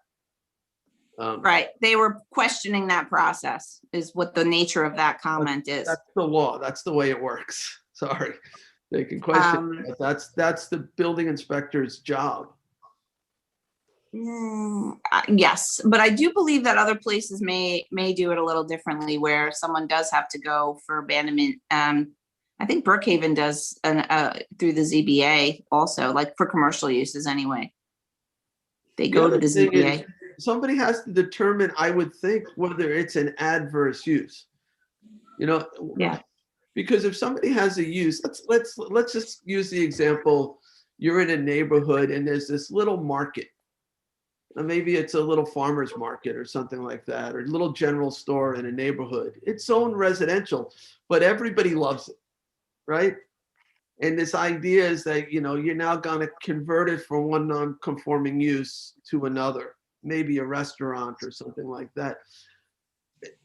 Right. They were questioning that process is what the nature of that comment is. That's the law. That's the way it works. Sorry. They can question, it, but that's the building inspector's job. Yes, but I do believe that other places may do it a little differently where someone does have to go for abandonment. I think Brookhaven does through the ZBA also, like for commercial uses anyway. They go to the ZBA. Somebody has to determine, I would think, whether it's an adverse use. Yeah. Because if somebody has a use, let's just use the example, you're in a neighborhood and there's this little market. Maybe it's a little farmer's market or something like that, or a little general store in a neighborhood. It's zoned residential, but everybody loves it, right? And this idea is that, you're now going to convert it from one non-conforming use to another, maybe a restaurant or something like that.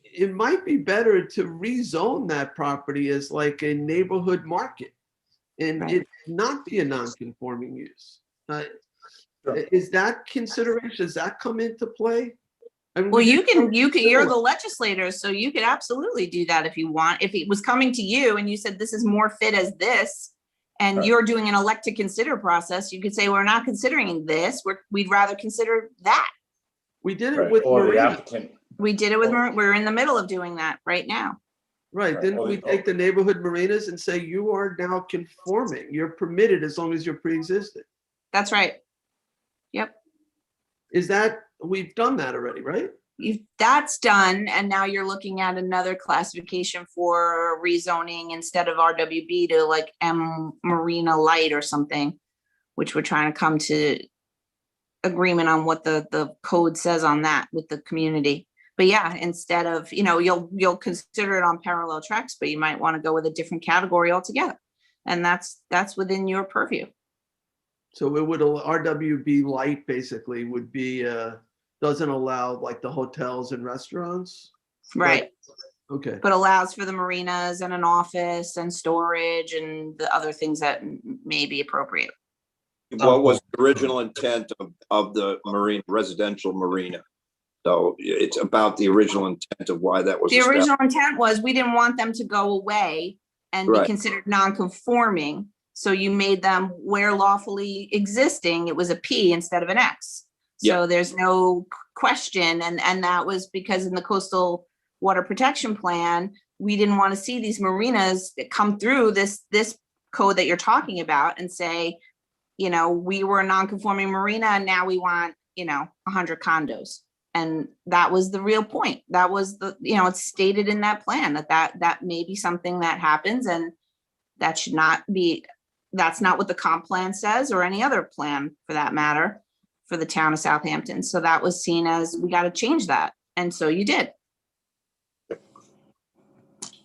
It might be better to rezone that property as like a neighborhood market and it not be a non-conforming use. Is that consideration? Does that come into play? I mean, Well, you're the legislators, so you could absolutely do that if you want. If it was coming to you and you said this is more fit as this, and you're doing an elect to consider process, you could say, we're not considering this. We'd rather consider that. We did it Right, with or the Marina. applicant, We did it with, we're in the middle of doing that right now. Right, Right. didn't we take the neighborhood marinas and say, you are now conforming, you're permitted as long as you're pre-existing? That's right. Yep. We've done that already, right? That's done. And now you're looking at another classification for rezoning instead of RWB to like M Marina Light or something, which we're trying to come to agreement on what the code says on that with the community. But yeah, instead of, you'll consider it on parallel tracks, but you might want to go with a different category altogether. And that's within your purview. So it would, RWB light basically would be, doesn't allow like the hotels and restaurants? Right. Okay, But allows for the marinas and an office and storage and the other things that may be appropriate. What was the original intent of the marine, residential marina? So it's about the original intent of why that was. The established. original intent was we didn't want them to go away and be Right. considered non-conforming. So you made them where lawfully existing, it was a P instead of an X. So there's no question. And that was because in the coastal water protection plan, we didn't want to see these marinas that come through this code that you're talking about and say, we were a non-conforming marina and now we want, 100 condos. And that was the real point. That was it's stated in that plan that may be something that happens and that should not be, that's not what the comp plan says or any other plan for that matter for the town of Southampton. So that was seen as, we got to change that. And so you did.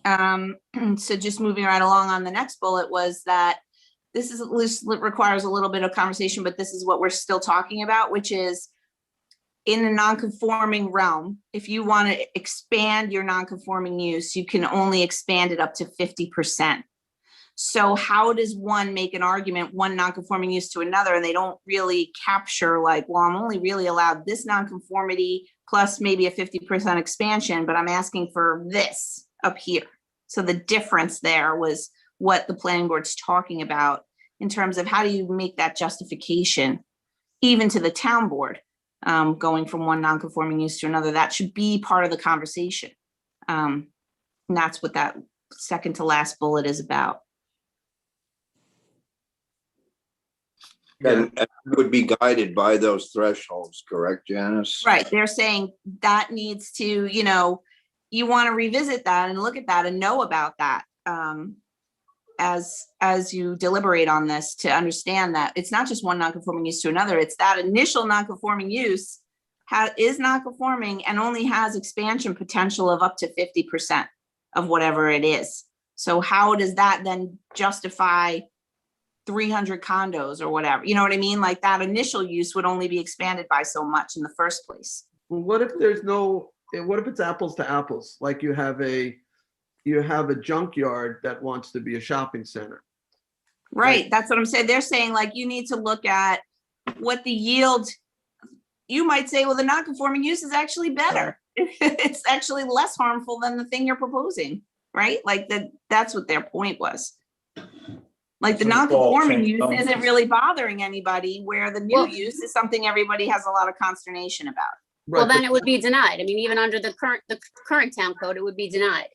So just moving right along on the next bullet was that this requires a little bit of conversation, but this is what we're still talking about, which is in a non-conforming realm, if you want to expand your non-conforming use, you can only expand it up to 50%. So how does one make an argument, one non-conforming use to another, and they don't really capture like, well, I'm only really allowed this non-conformity plus maybe a 50% expansion, but I'm asking for this up here. So the difference there was what the planning board's talking about in terms of how do you make that justification, even to the town board, going from one non-conforming use to another. That should be part of the conversation. And that's what that second to last bullet is about. And would be guided by those thresholds, correct, Janice? Right. They're saying that needs to, you want to revisit that and look at that and know about that as you deliberate on this, to understand that it's not just one non-conforming use to another. It's that initial non-conforming use is not conforming and only has expansion potential of up to 50% of whatever it is. So how does that then justify 300 condos or whatever? You know what I mean? Like that initial use would only be expanded by so much in the first place. Well, what if what if it's apples to apples? Like you have a junkyard that wants to be a shopping center. Right, that's what I'm saying. They're saying like you need to look at what the yield, you might say, well, the non-conforming use is actually better. It's actually less harmful than the thing you're proposing, right? Like that's what their point was. Like the So it's all non-conforming changed use zones. isn't really bothering anybody, where the new Well- use is something everybody has a lot of consternation about. Well, Right, then but- it would be denied. I mean, even under the current town code, it would be denied.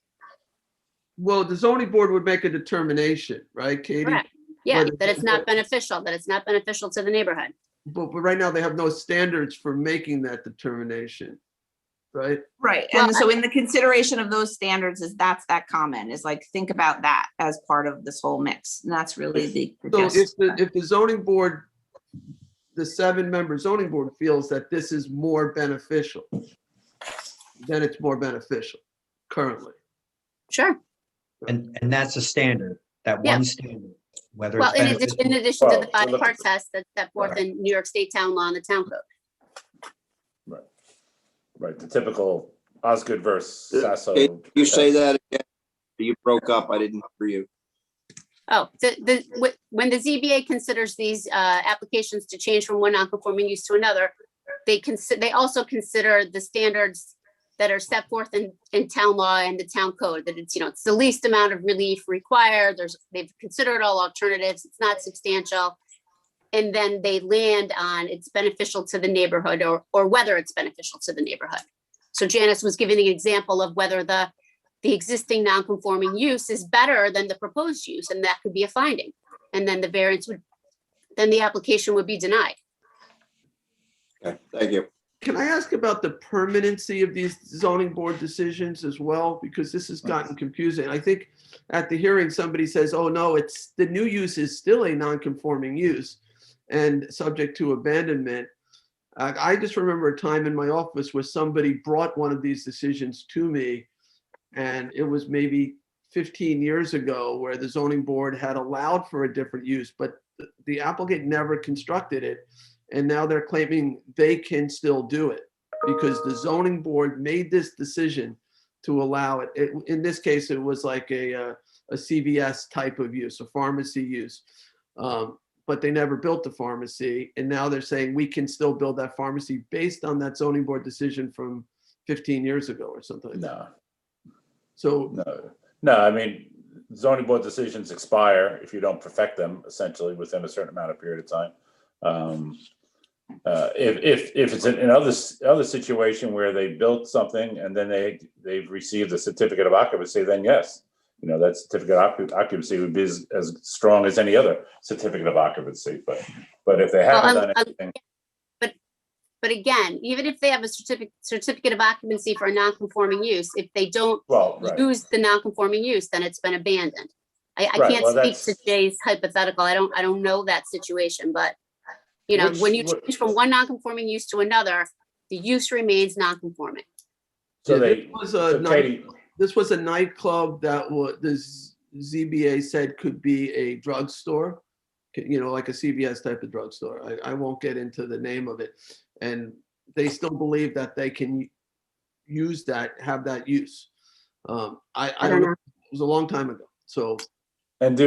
Well, the zoning board would make a determination, right, Katie? Correct. Yeah, Whether- that it's not beneficial, that it's not beneficial to the neighborhood. But right now, they have no standards for making that determination, right? Right, Well, and so in the consideration of those standards is that's that comment is like, think about that as part of this whole mix. And that's really the So gist. if the zoning board, the 7-member zoning board feels that this is more beneficial, then it's more beneficial currently. Sure. And that's a standard, that Yeah. one standard, whether Well, it's in addition beneficial. to the Well, look- 5-part test that's set forth in New York State Town Law and the Town Code. Right, the typical Osgood versus Sasso. You say test. that again? You broke up. I didn't hear you. Oh, when the ZBA considers these applications to change from one non-conforming use to another, they also consider the standards that are set forth in town law and the town code, that it's the least amount of relief required. They've considered all alternatives. It's not substantial. And then they land on it's beneficial to the neighborhood or whether it's beneficial to the neighborhood. So Janice was giving the example of whether the existing non-conforming use is better than the proposed use, and that could be a finding. And then then the application would be denied. Okay, thank you. Can I ask about the permanency of these zoning board decisions as well? Because this has gotten confusing. I think at the hearing, somebody says, oh, no, the new use is still a non-conforming use and subject to abandonment. I just remember a time in my office where somebody brought one of these decisions to me, and it was maybe 15 years ago, where the zoning board had allowed for a different use, but the applicant never constructed it. And now they're claiming they can still do it because the zoning board made this decision to allow it. In this case, it was like a CVS type of use, a pharmacy use. But they never built the pharmacy. And now they're saying we can still build that pharmacy based on that zoning board decision from 15 years ago or something like that. No, So no, I mean, zoning board decisions expire if you don't perfect them essentially within a certain amount of period of time. If it's in other situation where they built something and then they've received a certificate of occupancy, then yes, that certificate of occupancy would be as strong as any other certificate of occupancy. But if they haven't done anything, But again, even if they have a certificate of occupancy for a non-conforming use, if they don't well, right, use the non-conforming use, then it's been abandoned. I Right, can't well, speak to that's- Jay's hypothetical. I don't know that situation, but when you Which- change from one non-conforming use to another, the use remains non-conforming. so yeah, they, this was a nightclub that the ZBA said could be a drugstore, like a CVS type of drugstore. I won't get into the name of it. And they still believe that they can have that use. I don't know. It was a long time ago. So And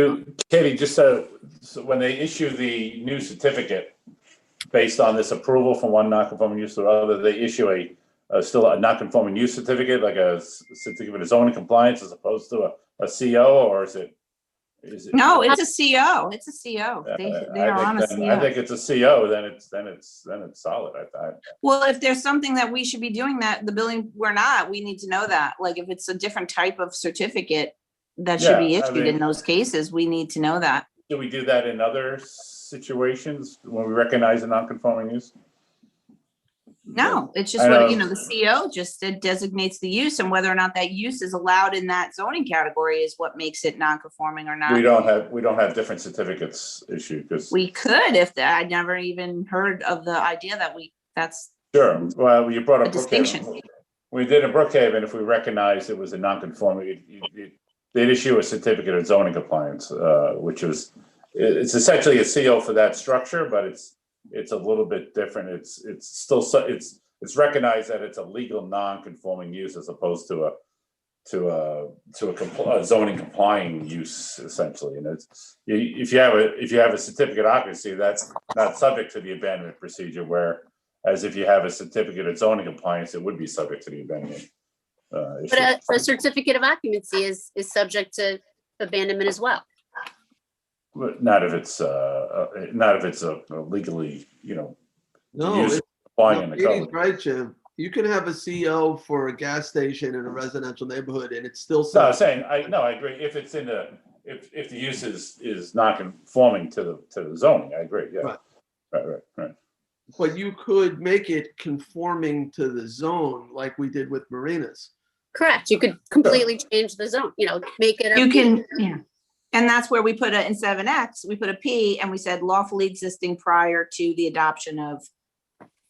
Katie, just so when they issue the new certificate based on this approval from one non-conforming use to the other, they issue still a non-conforming use certificate, like a certificate of zoning compliance as opposed to a CO, or is it? No, it's a CO. It's a CO. They are on a I CO. think it's a CO, then it's solid. Well, if there's something that we should be doing that we're not, we need to know that. Like if it's a different type of certificate that should be Yeah, I issued in mean- those cases, we need to know that. Do we do that in other situations when we recognize a non-conforming use? No, it's just I what, know. the CO just designates the use, and whether or not that use is allowed in that zoning category is what makes it non-conforming or We not. don't have different certificates issued because We could I never even heard of the idea that that's Sure. Well, you brought A up distinction. Brookhaven. We did in Brookhaven, if we recognized it was a non-conforming, they'd issue a certificate of zoning compliance, which was, it's essentially a CO for that structure, but it's a little bit different. It's still, it's recognized that it's a legal non-conforming use as opposed to a zoning complying use essentially. And it's, if you have a certificate of occupancy, that's not subject to the abandonment procedure, whereas if you have a certificate of zoning compliance, it would be subject to the abandonment. Issue. But a certificate of occupancy is subject to abandonment as well. But not if it's a legally, No, use it's complying in the Katie's code. right, Jim. You can have a CO for a gas station in a residential neighborhood and it's still. No, I'm saying, I agree. If it's in if the use is not conforming to the zoning, I agree, yeah. Right. But you could make it conforming to the zone like we did with marinas. Correct. You could completely change the zone, make it. You can, yeah. And that's where we put instead of an X, we put a P and we said lawfully existing prior to the adoption of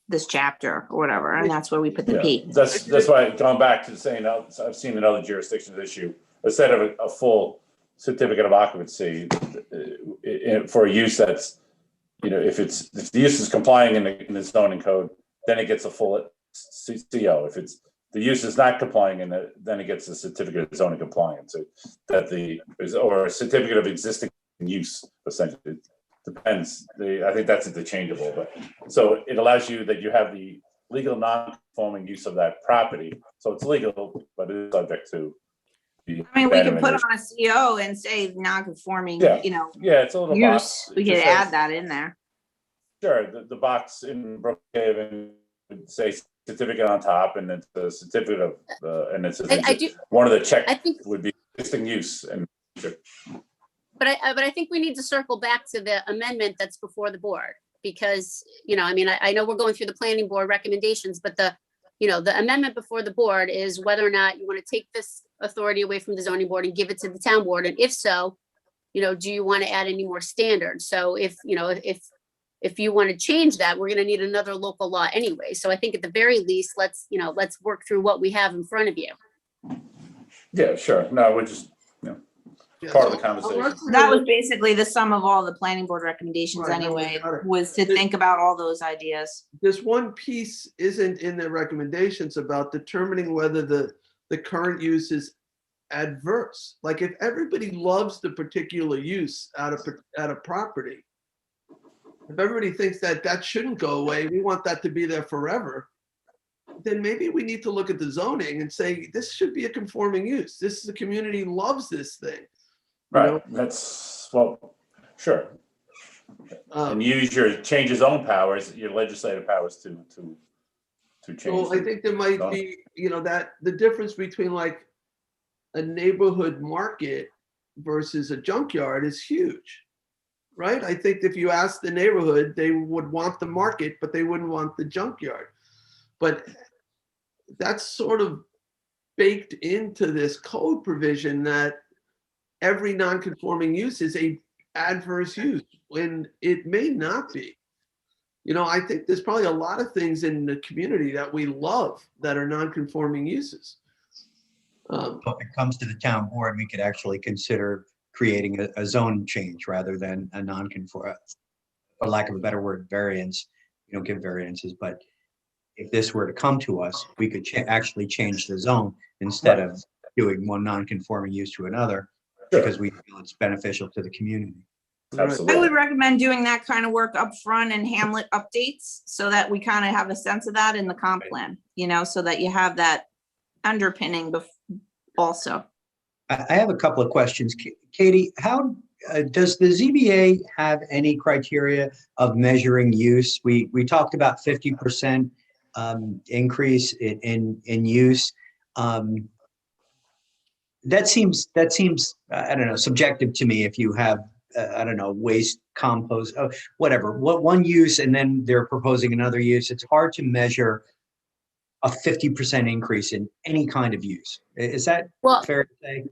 this chapter or whatever. And that's where we put the Yeah. P. That's why, going back to saying, I've seen in other jurisdictions issue, instead of a full certificate of occupancy for a use that's, if the use is complying in the zoning code, then it gets a full CO. If the use is not complying then it gets a certificate of zoning compliance, or a certificate of existing use, essentially. It depends. I think that's interchangeable, but so it allows you that you have the legal non-conforming use of that property. So it's legal, but it is subject to the I mean, we can put abandonment on a CO and say non-conforming, Yeah. Yeah, it's a little use. box. We It could just add says- that in there. Sure, the box in Brookhaven would say certificate on top, and it's a certificate of, and it's I do, one of the check I think, would be existing use, and but I think we need to circle back to the amendment that's before the board. Because, I know we're going through the planning board recommendations, but the amendment before the board is whether or not you want to take this authority away from the zoning board and give it to the town board. And if so, do you want to add any more standards? So if you want to change that, we're going to need another local law anyway. So I think at the very least, let's work through what we have in front of you. yeah, sure. No, we're just Yeah, part of so the conversation. That was basically the sum of all the planning board recommendations Right, no, we anyway, got it. was to think about all those ideas. This one piece isn't in the recommendations about determining whether the current use is adverse. Like if everybody loves the particular use out of property, if everybody thinks that shouldn't go away, we want that to be there forever, then maybe we need to look at the zoning and say, this should be a conforming use. The community loves this thing. Right, that's, sure. And use change your own powers, your legislative powers to change. So I think there might be, that the difference between like a neighborhood market versus a junkyard is huge, right? I think if you ask the neighborhood, they would want the market, but they wouldn't want the junkyard. But that's sort of baked into this code provision that every non-conforming use is a adverse use when it may not be. I think there's probably a lot of things in the community that we love that are non-conforming uses. If it comes to the town board, we could actually consider creating a zone change rather than a non-conform, for lack of a better word, variance. You don't give variances, but if this were to come to us, we could actually change the zone instead of doing one non-conforming use to another, because we feel it's beneficial to the community. Absolutely. I would recommend doing that kind of work up front in Hamlet updates so that we kind of have a sense of that in the comp plan, so that you have that underpinning also. I have a couple of questions. Katie, how does the ZBA have any criteria of measuring use? We talked about 50% increase in use. That seems I don't know, subjective to me. If you have I don't know, waste, compost, whatever, what one use and then they're proposing another use, it's hard to measure a 50% increase in any kind of use. Is that fair to say?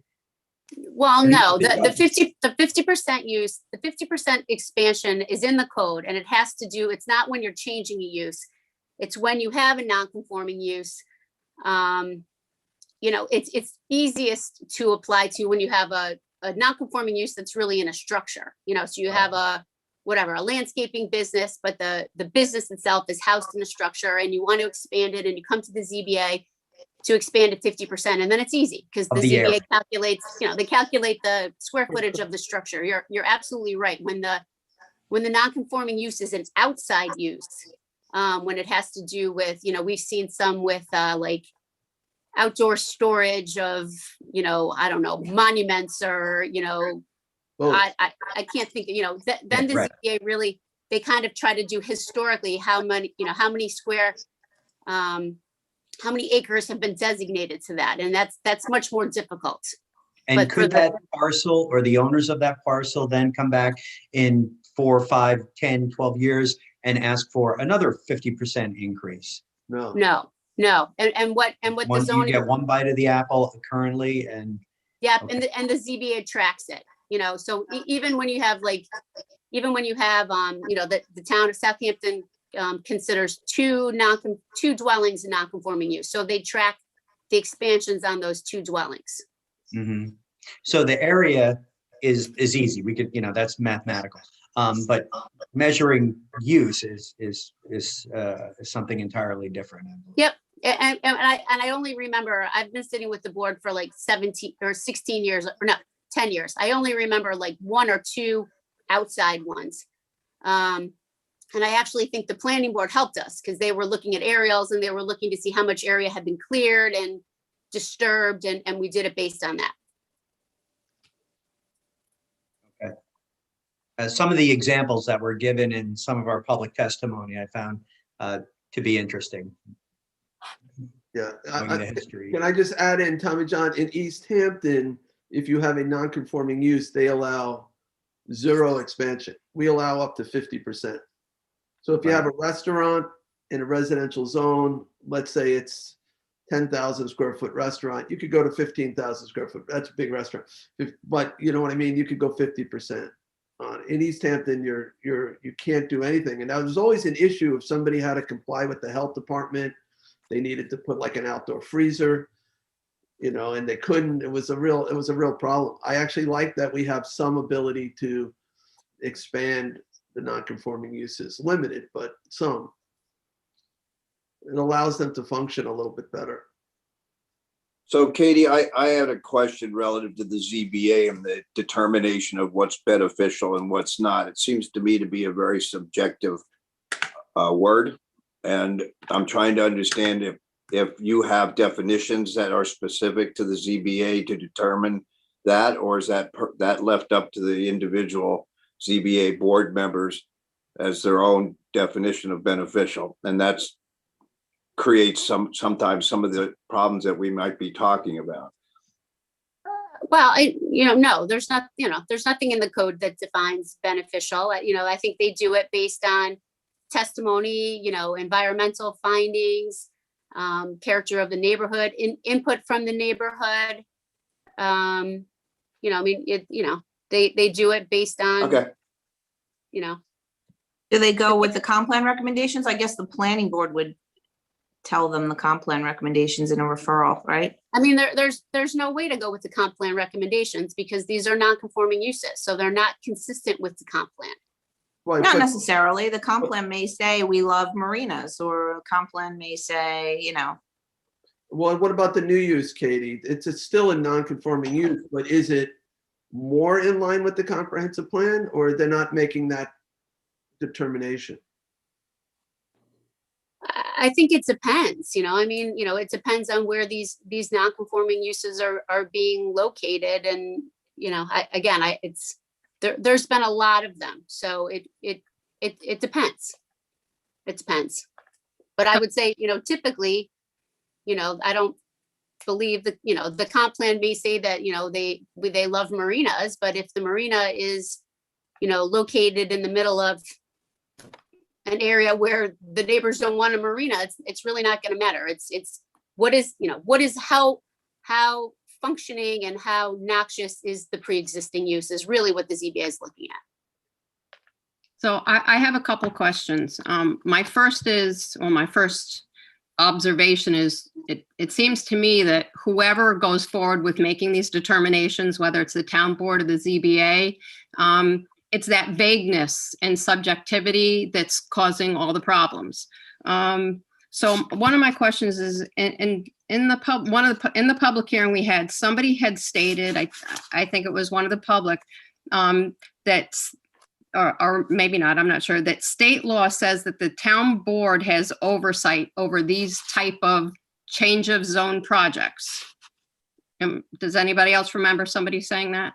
Well, no, the 50% use, the 50% expansion is in the code, and it has to do, it's not when you're changing a use. It's when you have a non-conforming use. You know, it's easiest to apply to when you have a non-conforming use that's really in a structure, you know, so you have a landscaping business, but the business itself is housed in a structure and you want to expand it and you come to the ZBA to expand it 50%, and then it's easy because the Of the area. ZBA calculates, you know, they calculate the square footage of the structure. You're absolutely right. When the non-conforming use is an outside use, when it has to do with, you know, we've seen some with like outdoor storage of, you know, I don't know, monuments or, you know, Both. I can't think, you know, then the Right. ZBA really, they kind of try to do historically how many, you know, how many acres have been designated to that. And that's much more difficult. And But for could the- that parcel or the owners of that parcel then come back in 4, 5, 10, 12 years and ask for another 50% increase? No. No. And what the One, you zoning, get one bite of the apple currently and, yeah, okay. and the ZBA tracks it, you know, so even when you have, you know, the town of Southampton considers two dwellings in non-conforming use. So they track the expansions on those 2 dwellings. Mhm. So the area is easy. We could, you know, that's mathematical. But measuring use is something entirely different. Yep. And I only remember, I've been sitting with the board for like 17 or 16 years, or no, 10 years. I only remember like 1 or 2 outside ones. And I actually think the planning board helped us because they were looking at aerials and they were looking to see how much area had been cleared and disturbed, and we did it based on that. Some of the examples that were given in some of our public testimony, I found to be interesting. Yeah. Knowing the history. Can I just add in, Tommy John, in East Hampton, if you have a non-conforming use, they allow 0 expansion. We allow up to 50%. So if you have a restaurant in a residential zone, let's say it's 10,000 square foot restaurant, you could go to 15,000 square foot. That's a big restaurant. But you know what I mean? You could go 50%. In East Hampton, you can't do anything. And that was always an issue if somebody had to comply with the health department. They needed to put like an outdoor freezer, you know, and they couldn't. It was a real problem. I actually like that we have some ability to expand the non-conforming uses, limited, but some. It allows them to function a little bit better. So Katie, I had a question relative to the ZBA and the determination of what's beneficial and what's not. It seems to me to be a very subjective word. And I'm trying to understand if you have definitions that are specific to the ZBA to determine that, or is that left up to the individual ZBA board members as their own definition of beneficial? And that's creates sometimes some of the problems that we might be talking about. Well, no, there's nothing in the code that defines beneficial. I think they do it based on testimony, environmental findings, character of the neighborhood, input from the neighborhood. They do it based on, Okay. Do they go with the comp plan recommendations? I guess the planning board would tell them the comp plan recommendations in a referral, right? I mean, there's no way to go with the comp plan recommendations because these are non-conforming uses, so they're not consistent with the comp plan. Right, Not but- necessarily. The comp plan may say we love marinas, or a comp plan may say, Well, what about the new use, Katie? It's still a non-conforming use, but is it more in line with the comprehensive plan, or they're not making that determination? I think it depends, it depends on where these non-conforming uses are being located. And, there's been a lot of them. So it depends. It depends. But I would say, typically, I don't believe that, the comp plan may say that, they love marinas, but if the marina is, located in the middle of an area where the neighbors don't want a marina, it's really not going to matter. It's what is how functioning and how noxious is the pre-existing use is really what the ZBA is looking at. So I have a couple questions. My first observation is, it seems to me that whoever goes forward with making these determinations, whether it's the town board or the ZBA, it's that vagueness and subjectivity that's causing all the problems. So one of my questions is, in the public hearing we had, somebody had stated, I think it was one of the public, that's, or maybe not, I'm not sure, that state law says that the town board has oversight over these type of change of zone projects. Does anybody else remember somebody saying that?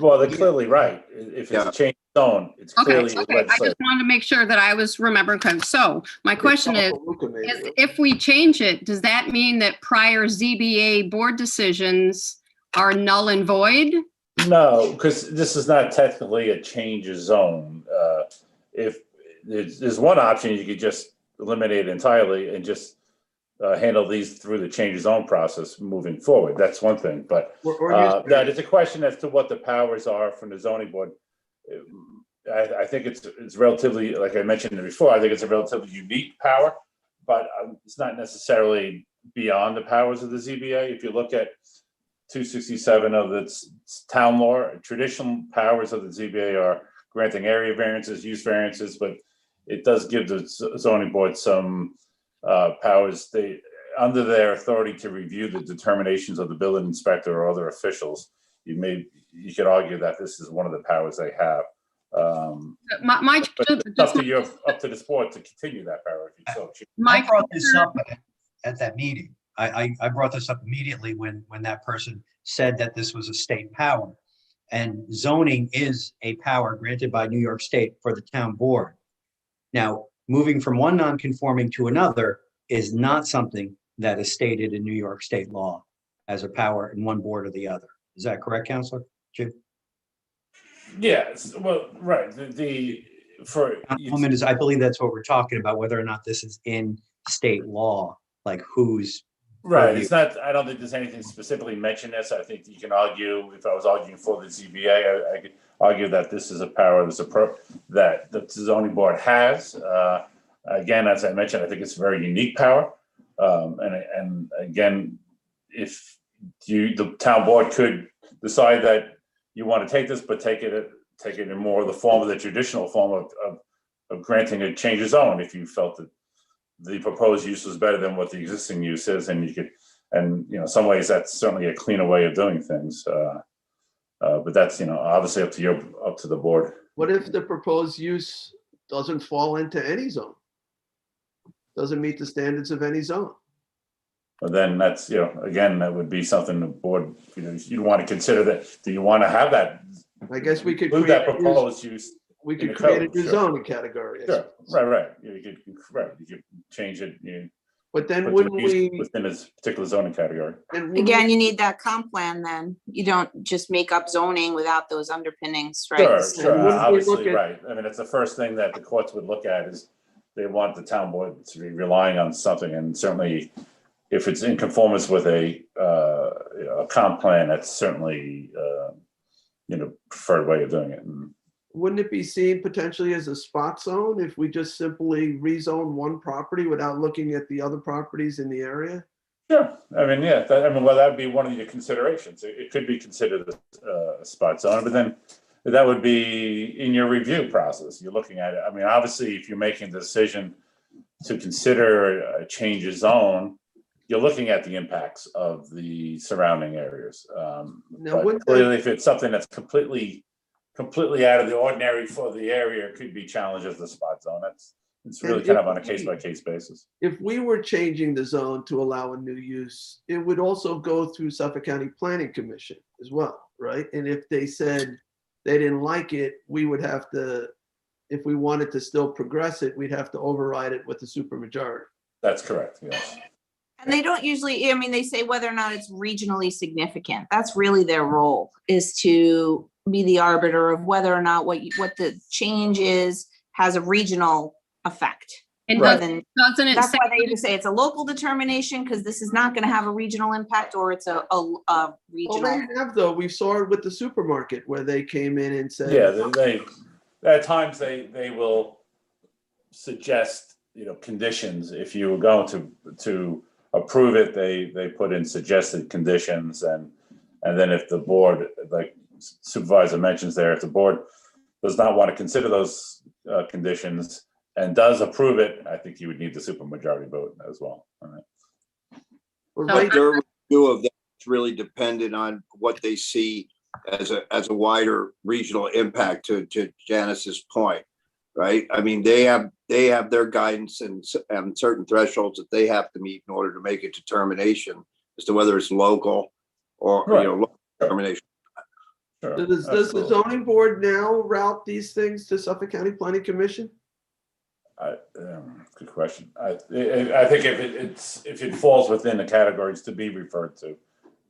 Well, they're clearly right. If it's a change of zone, it's Okay, clearly okay, I just legislative. wanted to make sure that I was remembering. So my question is, if we change it, does that mean that prior ZBA board decisions are null and void? No, because this is not technically a change of zone. If there's one option, you could just eliminate it entirely and just handle these through the change of zone process moving forward. That's one thing, but that is a question as to what the powers are from the zoning board. I think it's relatively, like I mentioned before, I think it's a relatively unique power, but it's not necessarily beyond the powers of the ZBA. If you look at 267 of the town law, traditional powers of the ZBA are granting area variances, use variances, but it does give the zoning board some powers. They, under their authority to review the determinations of the building inspector or other officials, you could argue that this is one of the powers they have. But it's up to this board to continue that power if you so choose. I brought this up at that meeting. I brought this up immediately when that person said that this was a state power. And zoning is a power granted by New York State for the town board. Now, moving from one non-conforming to another is not something that is stated in New York State law as a power in one board or the other. Is that correct, Counselor Jim? Yes, well, right. I believe that's what we're talking about, whether or not this is in state law, like who's. Right, it's not, I don't think there's anything specifically mentioned this. I think you can argue, if I was arguing for the ZBA, I could argue that this is a power that the zoning board has. Again, as I mentioned, I think it's a very unique power. And again, if the town board could decide that you want to take this, but take it in more of the form of the traditional form of granting a change of zone, if you felt that the proposed use was better than what the existing use is, and you could, and in some ways that's certainly a cleaner way of doing things. But that's obviously up to the board. What if the proposed use doesn't fall into any zone? Doesn't meet the standards of any zone? But then that's again, that would be something the board you'd want to consider. That do you want to have that? I guess we could include that proposed use. We could create a new zoning category. Sure. Right. You could change it. But then wouldn't we within this particular zoning category? Again, you need that comp plan then. You don't just make up zoning without those underpinnings, right? Sure. Obviously, right. I mean, it's the first thing that the courts would look at is they want the town board to be relying on something, and certainly if it's in conformance with a comp plan, that's certainly preferred way of doing it. Wouldn't it be seen potentially as a spot zone if we just simply rezone one property without looking at the other properties in the area? Sure. I mean, yeah. Well, that would be one of your considerations. It could be considered a spot zone, but then that would be in your review process. You're looking at it. I mean, obviously, if you're making the decision to consider a change of zone, you're looking at the impacts of the surrounding areas. But clearly, if it's something that's completely out of the ordinary for the area, it could be challenged as the spot zone. It's really kind of on a case-by-case basis. If we were changing the zone to allow a new use, it would also go through Suffolk County Planning Commission as well, right? And if they said they didn't like it, we would have to, if we wanted to still progress it, we'd have to override it with the supermajority. That's correct, yes. And they don't usually, they say whether or not it's regionally significant. That's really their role, is to be the arbiter of whether or not what the change is has a regional effect. And doesn't it? That's say why they either say it's a local determination because this is not going to have a regional impact, or it's a regional. Well, they have though. We saw it with the supermarket where they came in and said, yeah, at times they will suggest, conditions. If you were going to approve it, they put in suggested conditions, and then if the board, like Supervisor mentions there, if the board does not want to consider those conditions and does approve it, I think you would need the supermajority vote as well. All right. Well, So- right- Their review of that is really dependent on what they see as a wider regional impact, to Janice's point, right? I mean, they have their guidance and certain thresholds that they have to meet in order to make a determination as to whether it's local or, Right. local determination. Sure. Does the Absolutely. zoning board now route these things to Suffolk County Planning Commission? Good question. I think if it falls within the categories to be referred to,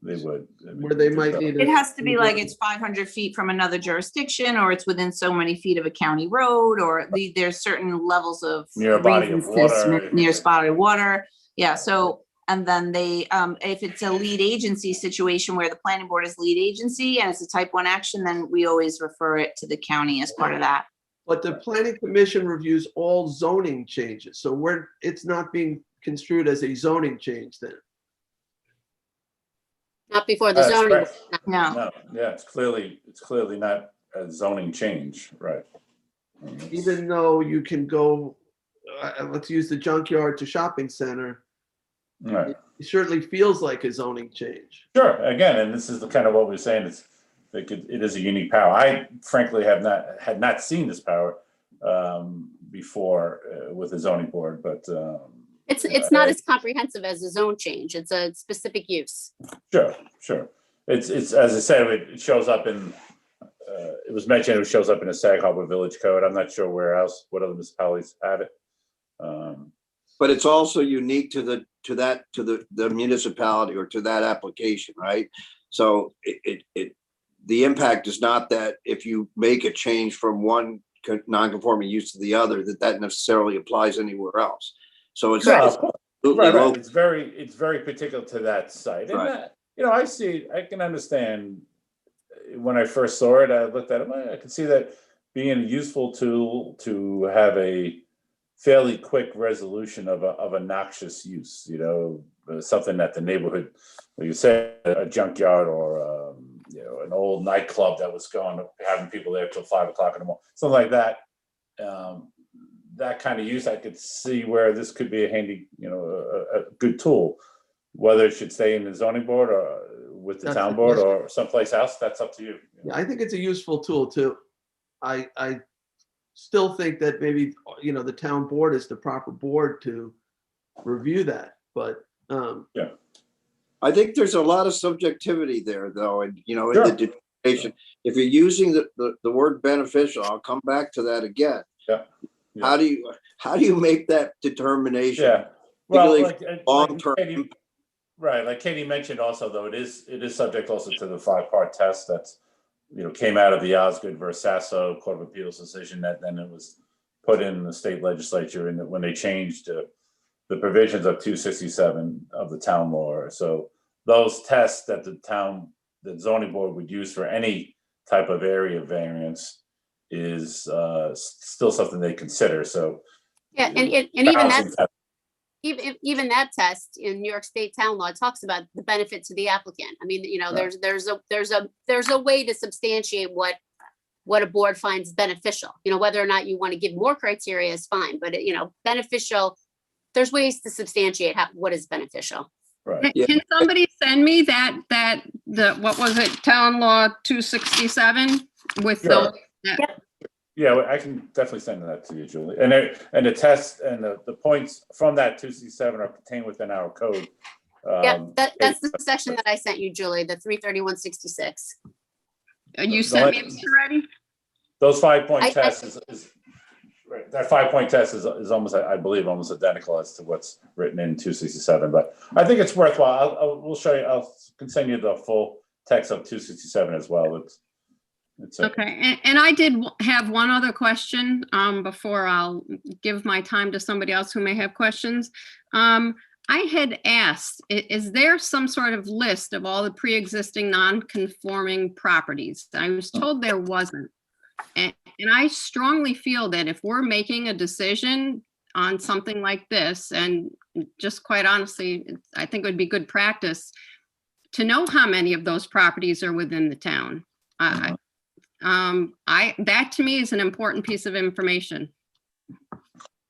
they would. Where they might need. It has to be like it's 500 feet from another jurisdiction, or it's within so many feet of a county road, or there's certain levels of. Near a body of reasons to water. submit Near spotted water. Yeah, so, and then they, if it's a lead agency situation where the planning board is lead agency and it's a type 1 action, then we always refer it to the county as part of that. But the planning commission reviews all zoning changes, so it's not being construed as a zoning change then. Not before the That's zoning. correct. No, No, yeah, it's clearly not a zoning change, right? Even though you can go, let's use the junkyard to shopping center, Right. it certainly feels like a zoning change. Sure, again, and this is the kind of what we're saying, it is a unique power. I frankly had not seen this power before with the zoning board, but It's not as comprehensive as a zone change. It's a specific use. sure. It's as I said, it shows up in, it was mentioned, it shows up in the Sag Harbor Village Code. I'm not sure what other municipalities have it. But it's also unique to the municipality or to that application, right? So the impact is not that if you make a change from one non-conforming use to the other, that necessarily applies anywhere else. So it's No, of course. absolutely Right. local. It's very particular to that site. And Right. I can understand when I first saw it, I looked at it, I can see that being a useful tool to have a fairly quick resolution of a noxious use, something that the neighborhood, like you said, a junkyard or, an old nightclub that was having people there till 5 o'clock in the morning, something like that. That kind of use, I could see where this could be a handy, a good tool. Whether it should stay in the zoning board or with the That's town it, board yes. or someplace else, that's up to you. Yeah, I think it's a useful tool too. I still think that maybe, the town board is the proper board to review that, but, I think there's a lot of subjectivity there, though, and in Sure. the determination. If you're using the word beneficial, I'll come back to that again. Yeah. Yeah. How do you make that determination? Yeah. Well, Particularly long-term Katie, right, like Katie mentioned also, though, it is subject also to the 5-part test that's, came out of the Osgood versus Sasso Court of Appeals decision that then it was put in the state legislature and when they changed the provisions of 267 of the town law. So those tests that the zoning board would use for any type of area variance is still something they consider. So Yeah, and even balancing that's, test. even that test in New York State town law talks about the benefit to the applicant. I mean, Right. there's a way to substantiate what a board finds beneficial. Whether or not you want to give more criteria is fine, but beneficial, there's ways to substantiate what is beneficial. Right. Yeah. Can somebody send me what was it, town law 267 with Sure. the, Yeah, well, I can definitely send that to you, Julie. And the test and the points from that 267 are contained within our code. Yeah, that's the section that I sent you, Julie, the 33166. you sent me this already? Those 5-point I- tests is right, that 5-point test is almost, I believe, almost identical as to what's written in 267. But I think it's worthwhile. We'll show you. I can send you the full text of 267 as well. It's Okay, and I did have one other question before I'll give my time to somebody else who may have questions. I had asked, is there some sort of list of all the pre-existing non-conforming properties? I was told there wasn't. And And I strongly feel that if we're making a decision on something like this, and just quite honestly, I think it would be good practice to know how many of those properties are within the town. That to me is an important piece of information.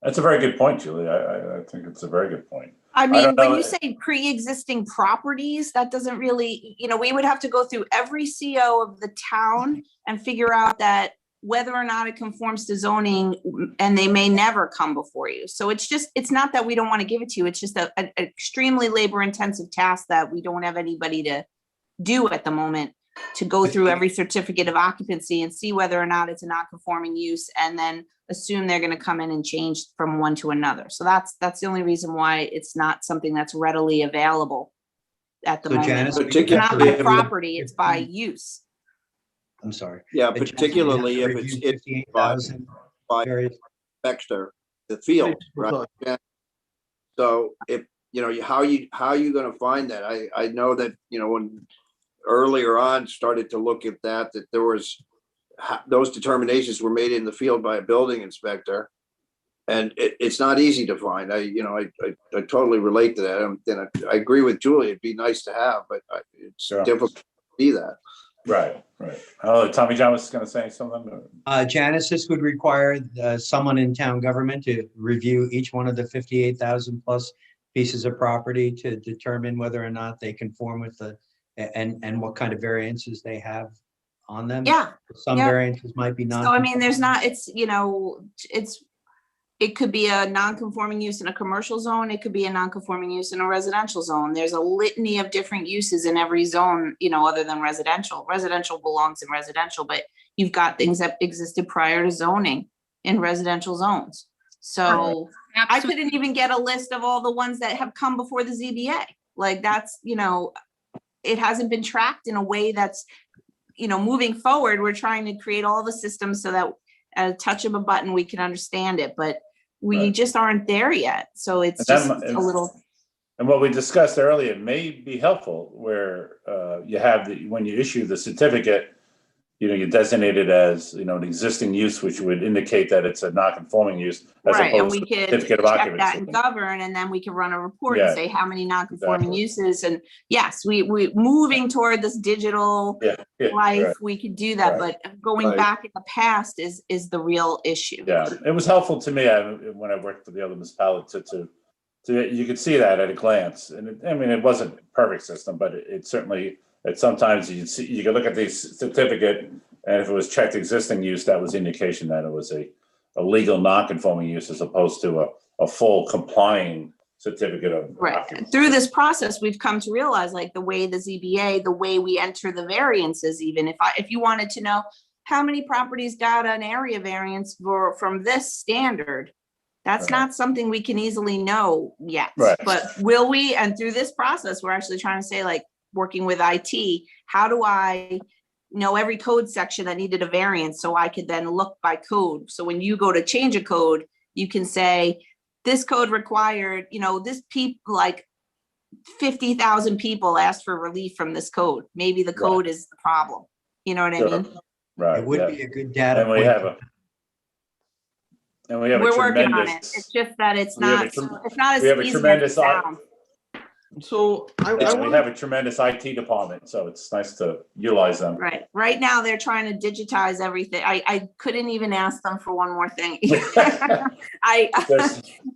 That's a very good point, Julie. I think it's a very good point. I don't mean, when know. you say pre-existing properties, that doesn't really, we would have to go through every CO of the town and figure out that whether or not it conforms to zoning, and they may never come before you. So it's not that we don't want to give it to you. It's just an extremely labor-intensive task that we don't have anybody to do at the moment, to go through every certificate of occupancy and see whether or not it's a non-conforming use, and then assume they're going to come in and change from one to another. So that's the only reason why it's not something that's readily available at the So moment. Janice, It's not by particularly, property, it's by use. I'm sorry. yeah, But Janice, particularly you have if to it's review in 58,000 by various- Dexter, the field, We'll right? talk. Yeah. So if, how are you gonna find that? I know that, when earlier on started to look at that there was, those determinations were made in the field by a building inspector. And it's not easy to find. I totally relate to that. And I agree with Julie. It'd be nice to have, but it's Sure. difficult to see that. Right. Oh, Tommy John was going to say something. Janice, this would require someone in town government to review each one of the 58,000 plus pieces of property to determine whether or not they conform with and what kind of variances they have on them. Yeah. Some yeah. variances might be non. So I mean, there's not, it could be a non-conforming use in a commercial zone. It could be a non-conforming use in a residential zone. There's a litany of different uses in every zone, other than residential. Residential belongs in residential, but you've got things that existed prior to zoning in residential zones. So I couldn't even get a list of all the ones that have come before the ZBA. Like that's, it hasn't been tracked in a way that's, moving forward. We're trying to create all the systems so that at a touch of a button, we can understand it, but we just aren't there yet. So it's just a little. And what we discussed earlier may be helpful where you have when you issue the certificate, you designate it as, an existing use, which would indicate that it's a non-conforming use. As Right, and opposed we to could certificate of check that occupancy. and govern, and then we can run a report and Yeah, say how many non-conforming exactly. uses. And yes, we moving toward this digital life, right. we could do that, Right. but going Right. back in the past is the real issue. Yeah, it was helpful to me when I worked for the other municipality to you could see that at a glance. And it wasn't a perfect system, but it certainly, sometimes you could look at the certificate, and if it was checked existing use, that was indication that it was a legal non-conforming use as opposed to a full complying certificate of Right. occupancy. Through this process, we've come to realize, like, the way the ZBA, the way we enter the variances, even if you wanted to know how many properties got an area variance from this standard, that's Right. not something we can easily know yet. Right. But will we? And through this process, we're actually trying to say, like, working with IT, how do I know every code section that needed a variance so I could then look by code? So when you go to change a code, you can say, this code required, this like 50,000 people asked for relief from this code. Maybe the code is the problem. You know what I Sure. mean? Right. It would yeah. be a good data And we point. have a We're working on it. tremendous. It's just that it's we have not, a trem- it's not as we have a easy as it tremendous sounds. So I we want have a tremendous IT department, so it's nice to utilize them. Right. Right now, they're trying to digitize everything. I couldn't even ask them for one more thing. They're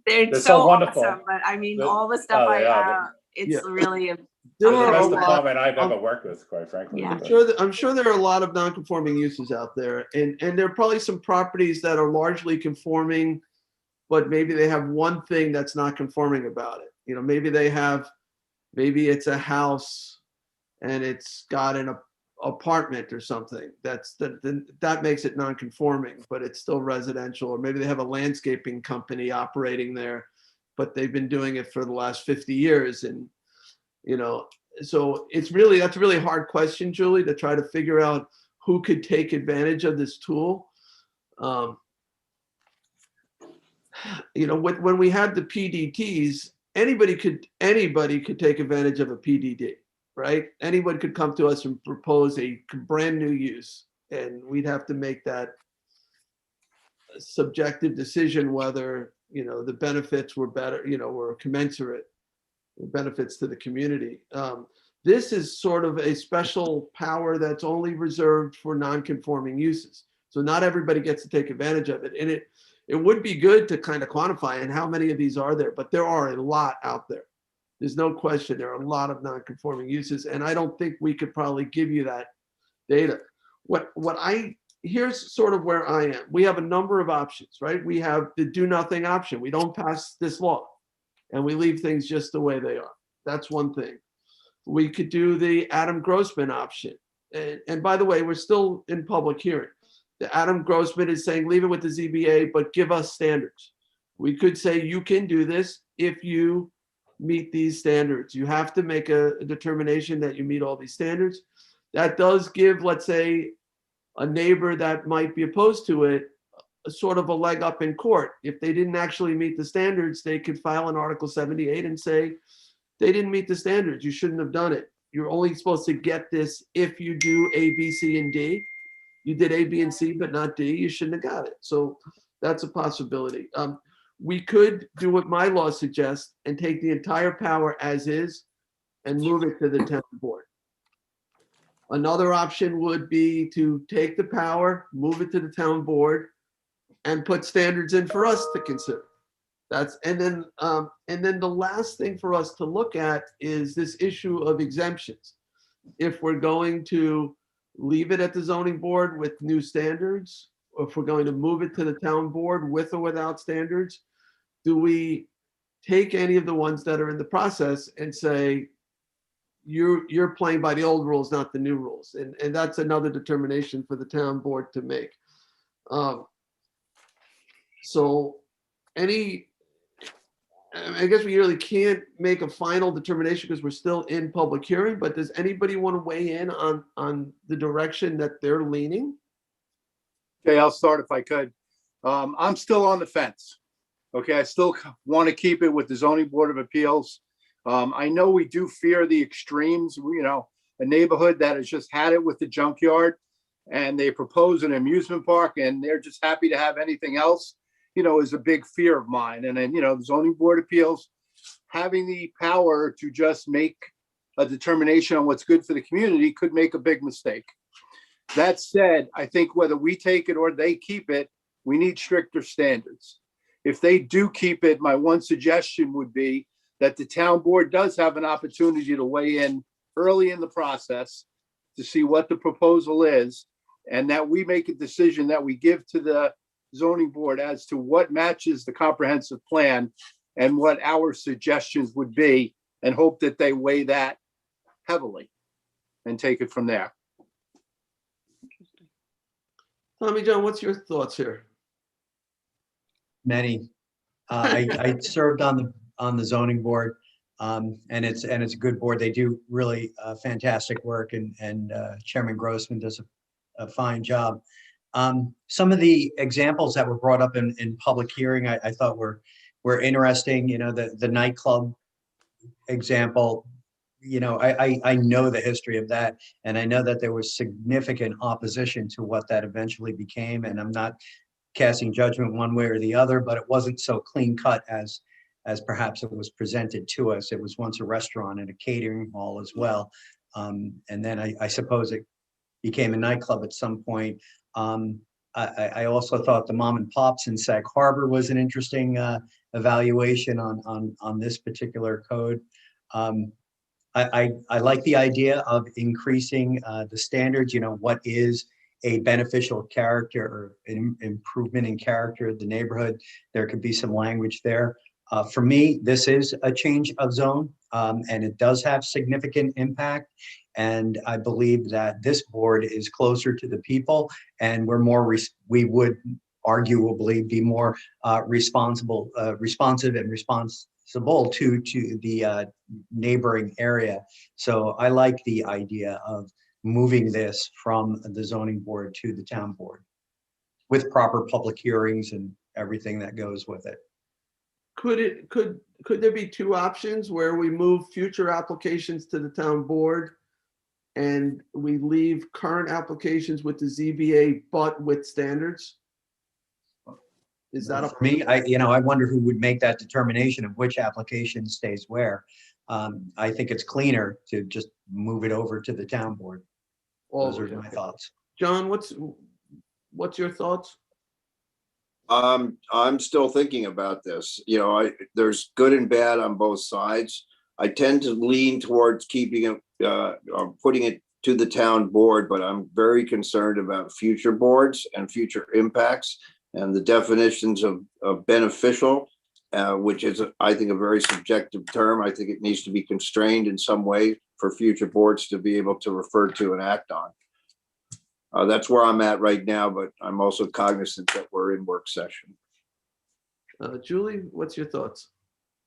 They're so so wonderful. awesome, but I mean, They're- all the stuff they are. it's Yeah. really, there The are a best lot. department I've ever worked with, quite frankly. Yeah. But- I'm sure there are a lot of non-conforming uses out there, and there are probably some properties that are largely conforming, but maybe they have one thing that's not conforming about it. Maybe it's a house and it's got an apartment or something. That makes it non-conforming, but it's still residential. Or maybe they have a landscaping company operating there, but they've been doing it for the last 50 years, and so that's a really hard question, Julie, to try to figure out who could take advantage of this tool. When we had the PDTs, anybody could take advantage of a PDD, right? Anyone could come to us and propose a brand new use, and we'd have to make that subjective decision whether, you know, the benefits were better, you know, were commensurate, the benefits to the community. This is sort of a special power that's only reserved for non-conforming uses. So not everybody gets to take advantage of it. And it would be good to kind of quantify and how many of these are there, but there are a lot out there. There's no question there are a lot of non-conforming uses, and I don't think we could probably give you that data. Here's sort of where I am. We have a number of options, right? We have the do nothing option. We don't pass this law and we leave things just the way they are. That's one thing. We could do the Adam Grossman option. And by the way, we're still in public hearing. The Adam Grossman is saying, leave it with the ZBA, but give us standards. We could say, you can do this if you meet these standards. You have to make a determination that you meet all these standards. That does give, let's say, a neighbor that might be opposed to it a sort of a leg up in court. If they didn't actually meet the standards, they could file an Article 78 and say, they didn't meet the standards. You shouldn't have done it. You're only supposed to get this if you do A, B, C, and D. You did A, B, and C, but not D. You shouldn't have got it. So that's a possibility. We could do what my law suggests and take the entire power as is and move it to the town board. Another option would be to take the power, move it to the town board, and put standards in for us to consider. And then the last thing for us to look at is this issue of exemptions. If we're going to leave it at the zoning board with new standards, or if we're going to move it to the town board with or without standards, do we take any of the ones that are in the process and say, you're playing by the old rules, not the new rules? And that's another determination for the town board to make. So I guess we really can't make a final determination because we're still in public hearing, but does anybody want to weigh in on the direction that they're leaning? Okay, I'll start if I could. I'm still on the fence. Okay, I still want to keep it with the zoning board of appeals. I know we do fear the extremes, you know, a neighborhood that has just had it with the junkyard and they propose an amusement park and they're just happy to have anything else, you know, is a big fear of mine. And then, you know, the zoning board of appeals having the power to just make a determination on what's good for the community could make a big mistake. That said, I think whether we take it or they keep it, we need stricter standards. If they do keep it, my one suggestion would be that the town board does have an opportunity to weigh in early in the process to see what the proposal is, and that we make a decision that we give to the zoning board as to what matches the comprehensive plan and what our suggestions would be, and hope that they weigh that heavily and take it from there. Tommy John, what's your thoughts here? Many. I served on the zoning board, and it's a good board. They do really fantastic work, and Chairman Grossman does a fine job. Some of the examples that were brought up in public hearing, I thought were interesting. You know, the nightclub example. You know, I know the history of that, and I know that there was significant opposition to what that eventually became. And I'm not casting judgment one way or the other, but it wasn't so clean cut as perhaps it was presented to us. It was once a restaurant and a catering hall as well. And then I suppose it became a nightclub at some point. I also thought the mom and pops in Sag Harbor was an interesting evaluation on this particular code. I like the idea of increasing the standards. You know, what is a beneficial character or an improvement in character of the neighborhood? There could be some language there. For me, this is a change of zone, and it does have significant impact. And I believe that this board is closer to the people, and we would arguably be more responsive and responsible to the neighboring area. So I like the idea of moving this from the zoning board to the town board with proper public hearings and everything that goes with it. Could there be two options where we move future applications to the town board and we leave current applications with the ZBA, but with standards? Is that For me, I wonder who would make that determination of which application stays where. I think it's cleaner to just move it over to the town board. Those are my thoughts. John, what's your thoughts? I'm still thinking about this. There's good and bad on both sides. I tend to lean towards keeping it, or putting it to the town board, but I'm very concerned about future boards and future impacts and the definitions of beneficial, which is, I think, a very subjective term. I think it needs to be constrained in some way for future boards to be able to refer to and act on. That's where I'm at right now, but I'm also cognizant that we're in work session. Julie, what's your thoughts?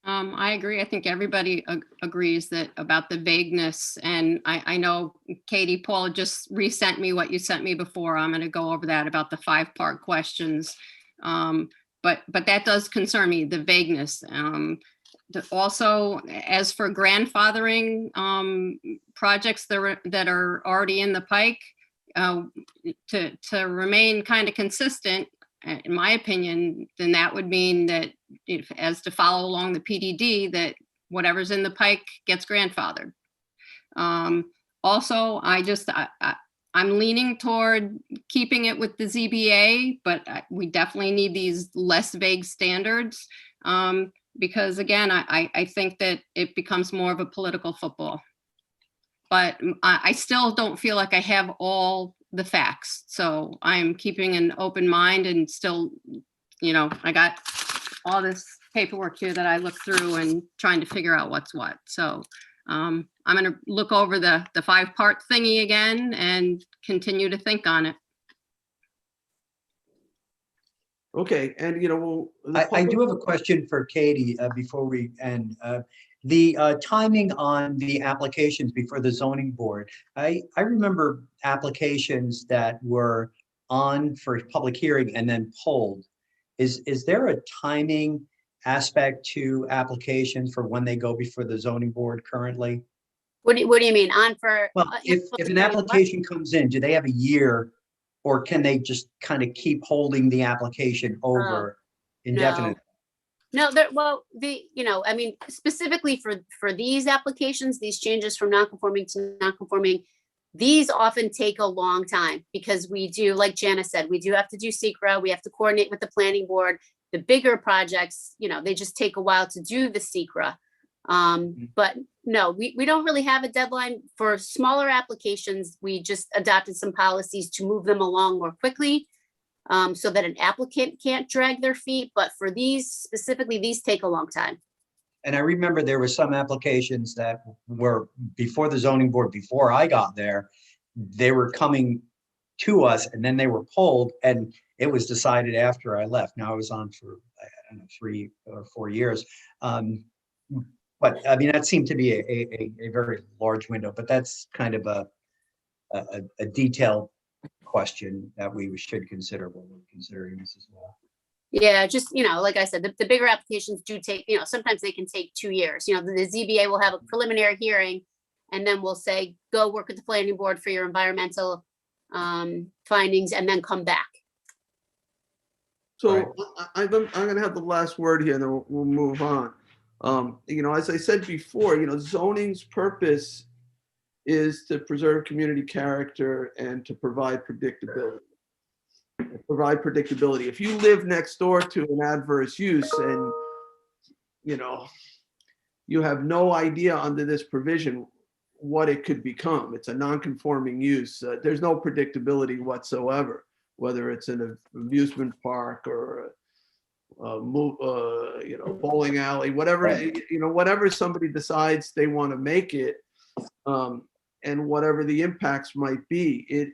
I agree. I think everybody agrees that about the vagueness. And I know Katie, Paul just resent me what you sent me before. I'm going to go over that about the 5-part questions. But that does concern me, the vagueness. Also, as for grandfathering projects that are already in the pike, to remain kind of consistent, in my opinion, then that would mean that as to follow along the PDD, that whatever's in the pike gets grandfathered. Also, I'm leaning toward keeping it with the ZBA, but we definitely need these less vague standards because, again, I think that it becomes more of a political football. But I still don't feel like I have all the facts. So I'm keeping an open mind and still, I got all this paperwork here that I look through and trying to figure out what's what. So I'm going to look over the 5-part thingy again and continue to think on it. Okay, and I do have a question for Katie before we end. The timing on the applications before the zoning board. I remember applications that were on for public hearing and then pulled. Is there a timing aspect to applications for when they go before the zoning board currently? What do you mean on for? Well, if an application comes in, do they have a year, or can they just kind of keep holding the application over indefinitely? No, specifically for these applications, these changes from non-conforming to non-conforming, these often take a long time because we do, like Janice said, we do have to do SECRA, we have to coordinate with the planning board. The bigger projects, they just take a while to do the SECRA. But no, we don't really have a deadline. For smaller applications, we just adopted some policies to move them along more quickly. So that an applicant can't drag their feet, but for these specifically, these take a long time. And I remember there were some applications that were before the zoning board, before I got there, they were coming to us and then they were pulled and it was decided after I left. Now I was on for, I don't know, 3 or 4 years. But I mean, that seemed to be a very large window, but that's kind of a detailed question that we should consider when we're considering this as well. Yeah, just, like I said, the bigger applications do take, sometimes they can take 2 years. The ZBA will have a preliminary hearing and then we'll say, go work with the planning board for your environmental findings and then come back. So Right. I'm going to have the last word here, and then we'll move on. As I said before, zoning's purpose is to preserve community character and to provide predictability. If you live next door to an adverse use and, you have no idea under this provision what it could become. It's a non-conforming use. There's no predictability whatsoever, whether it's an amusement park or bowling alley, whatever, whatever somebody decides they want to make it, and whatever the impacts might be.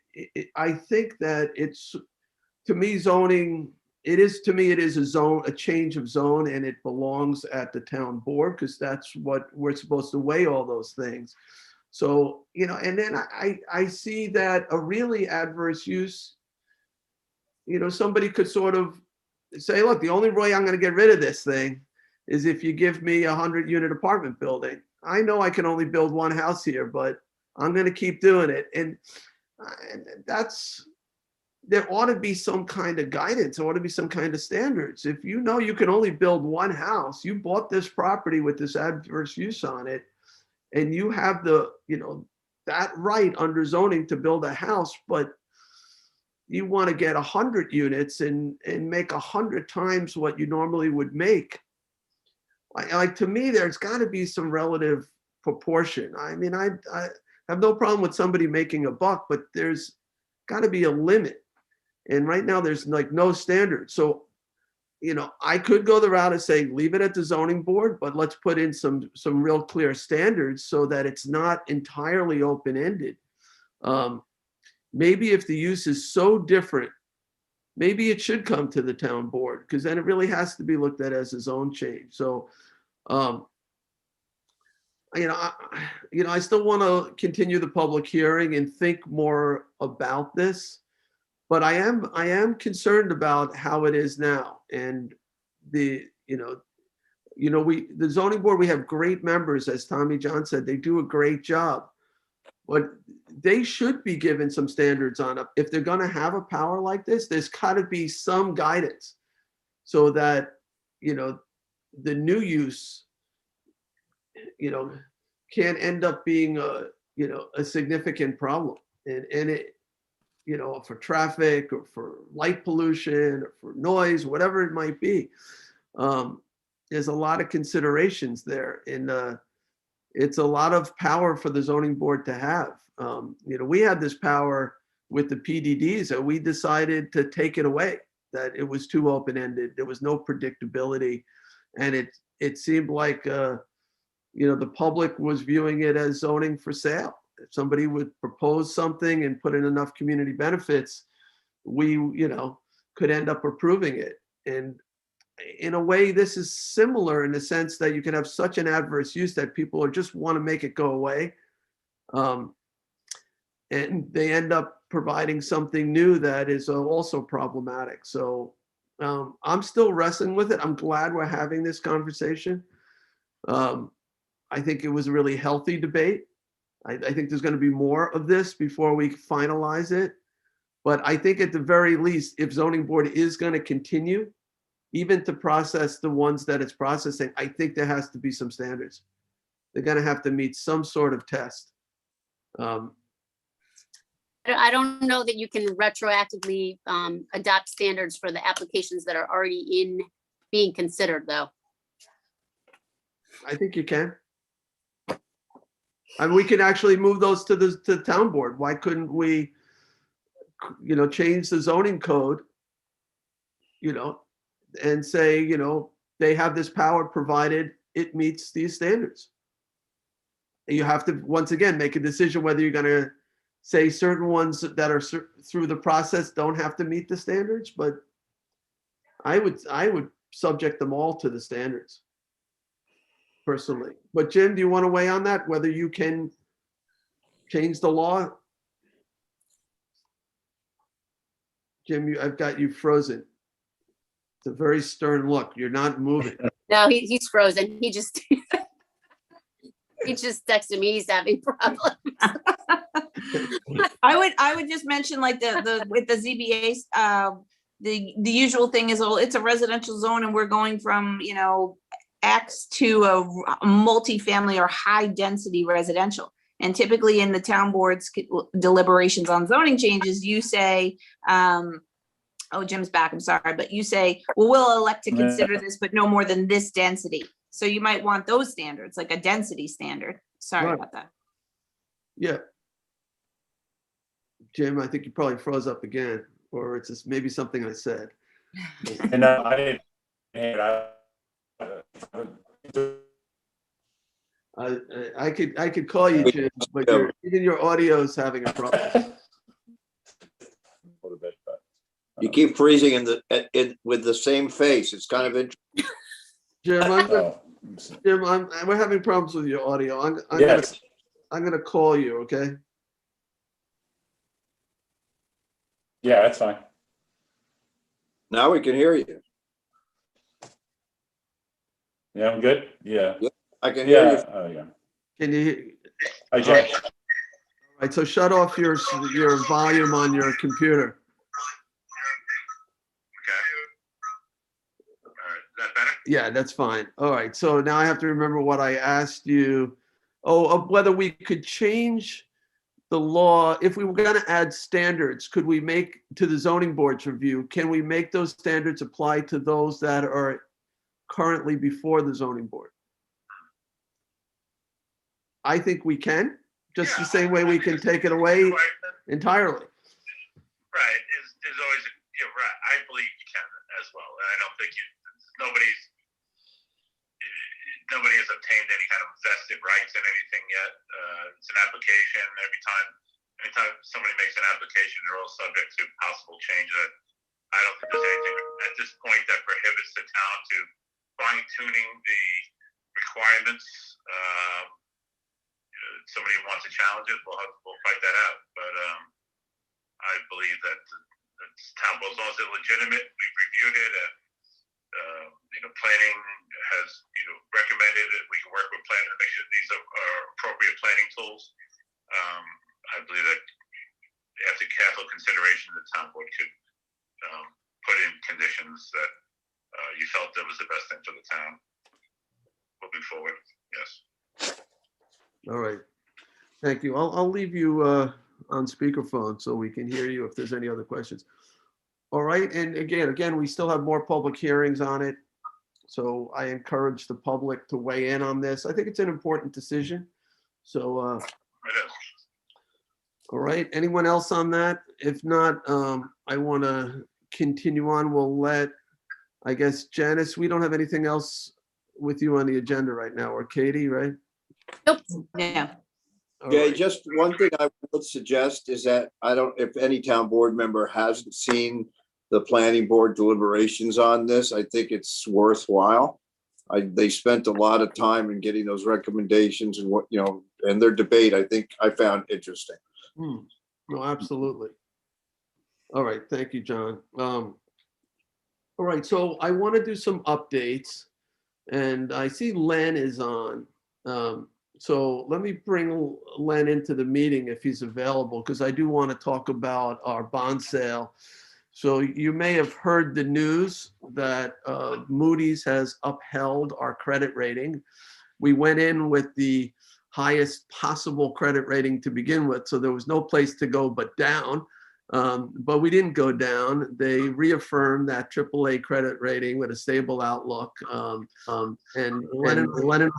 I think that it's, to me, zoning, it is a change of zone, and it belongs at the town board because that's what we're supposed to weigh all those things. So, and then I see that a really adverse use, somebody could sort of say, look, the only way I'm going to get rid of this thing is if you give me a 100-unit apartment building. I know I can only build one house here, but I'm going to keep doing it. And that's, there ought to be some kind of guidance, there ought to be some kind of standards. If you know you can only build one house, you bought this property with this adverse use on it, and you have the, that right under zoning to build a house, but you want to get 100 units and make 100 times what you normally would make. Like, to me, there's got to be some relative proportion. I mean, I have no problem with somebody making a buck, but there's got to be a limit. And right now there's like no standard. So, I could go the route of saying, leave it at the zoning board, but let's put in some real clear standards so that it's not entirely open-ended. Maybe if the use is so different, maybe it should come to the town board, because then it really has to be looked at as a zone change. So, I still want to continue the public hearing and think more about this, but I am concerned about how it is now. And the zoning board, we have great members, as Tommy John said, they do a great job, but they should be given some standards on it. If they're going to have a power like this, there's got to be some guidance so that, the new use, can't end up being a significant problem. And it, for traffic or for light pollution or for noise, whatever it might be. There's a lot of considerations there. And it's a lot of power for the zoning board to have. We had this power with the PDDs, and we decided to take it away, that it was too open-ended. There was no predictability. And it seemed like, the public was viewing it as zoning for sale. If somebody would propose something and put in enough community benefits, we, could end up approving it. And in a way, this is similar in the sense that you can have such an adverse use that people just want to make it go away. And they end up providing something new that is also problematic. So I'm still wrestling with it. I'm glad we're having this conversation. I think it was a really healthy debate. I think there's going to be more of this before we finalize it. But I think at the very least, if zoning board is going to continue, even to process the ones that it's processing, I think there has to be some standards. They're going to have to meet some sort of test. I don't know that you can retroactively adopt standards for the applications that are already being considered, though. I think you can. And we can actually move those to the town board. Why couldn't we, change the zoning code, and say, they have this power provided it meets these standards. And you have to, once again, make a decision whether you're going to say certain ones that are through the process don't have to meet the standards, but I would subject them all to the standards personally. But Jim, do you want to weigh on that, whether you can change the law? Jim, I've got you frozen. It's a very stern look. You're not moving. No, he's frozen. He just texted me. He's having problems. I would just mention, like, the with the ZBAs, the usual thing is, well, it's a residential zone and we're going from, X to a multifamily or high density residential. And typically in the town board's deliberations on zoning changes, you say, oh, Jim's back, I'm sorry, but you say, well, we'll elect to consider this, but no more than this density. So you might want those standards, like a density standard. Sorry about that. Yeah. Jim, I think you probably froze up again, or it's just maybe something I said. And I didn't. I could call you, Jim, but even your audio is having a problem. A little bit, but You keep freezing with the same face. It's kind of interesting. Jim, we're having problems with your audio. I'm gonna call you, okay? Yeah, that's fine. Now we can hear you. Yeah, I'm good. Yeah. I can hear you. Oh, yeah. Can you? Hi, Jim. All right, so shut off your volume on your computer. Yeah, that's fine. All right, so now I have to remember what I asked you. Oh, of whether we could change the law, if we were gonna add standards, could we make to the zoning board's review, can we make those standards apply to those that are currently before the zoning board? I think we can, just the same way we can take it away entirely. Right, is always, right, I believe you can as well, and I don't think nobody has obtained any kind of vested rights in anything yet. It's an application. Anytime somebody makes an application, they're all subject to possible change. I don't think there's anything at this point that prohibits the town to fine tuning the requirements. Somebody wants to challenge it, we'll fight that out. But I believe that the town, as long as it's legitimate, we've reviewed it, and planning has recommended that we can work with planning to make sure these are appropriate planning tools. I believe that after careful consideration, the town board could put in conditions that you felt that was the best thing for the town moving forward. Yes. All right, thank you. I'll leave you on speakerphone so we can hear you if there's any other questions. All right, and again, we still have more public hearings on it. So I encourage the public to weigh in on this. I think it's an important decision. So, all right, anyone else on that? If not, I want to continue on. We'll let, I guess, Janice, we don't have anything else with you on the agenda right now, or Katie, right? Nope. Yeah. All Okay, right. just one thing I would suggest is that if any town board member hasn't seen the planning board deliberations on this, I think it's worthwhile. They spent a lot of time in getting those recommendations and and their debate, I think I found interesting. No, absolutely. All right, thank you, John. All right, so I want to do some updates, and I see Len is on. So let me bring Len into the meeting if he's available, because I do want to talk about our bond sale. So you may have heard the news that Moody's has upheld our credit rating. We went in with the highest possible credit rating to begin with, so there was no place to go but down. But we didn't go down. They reaffirmed that AAA credit rating with a stable outlook. And Lennon,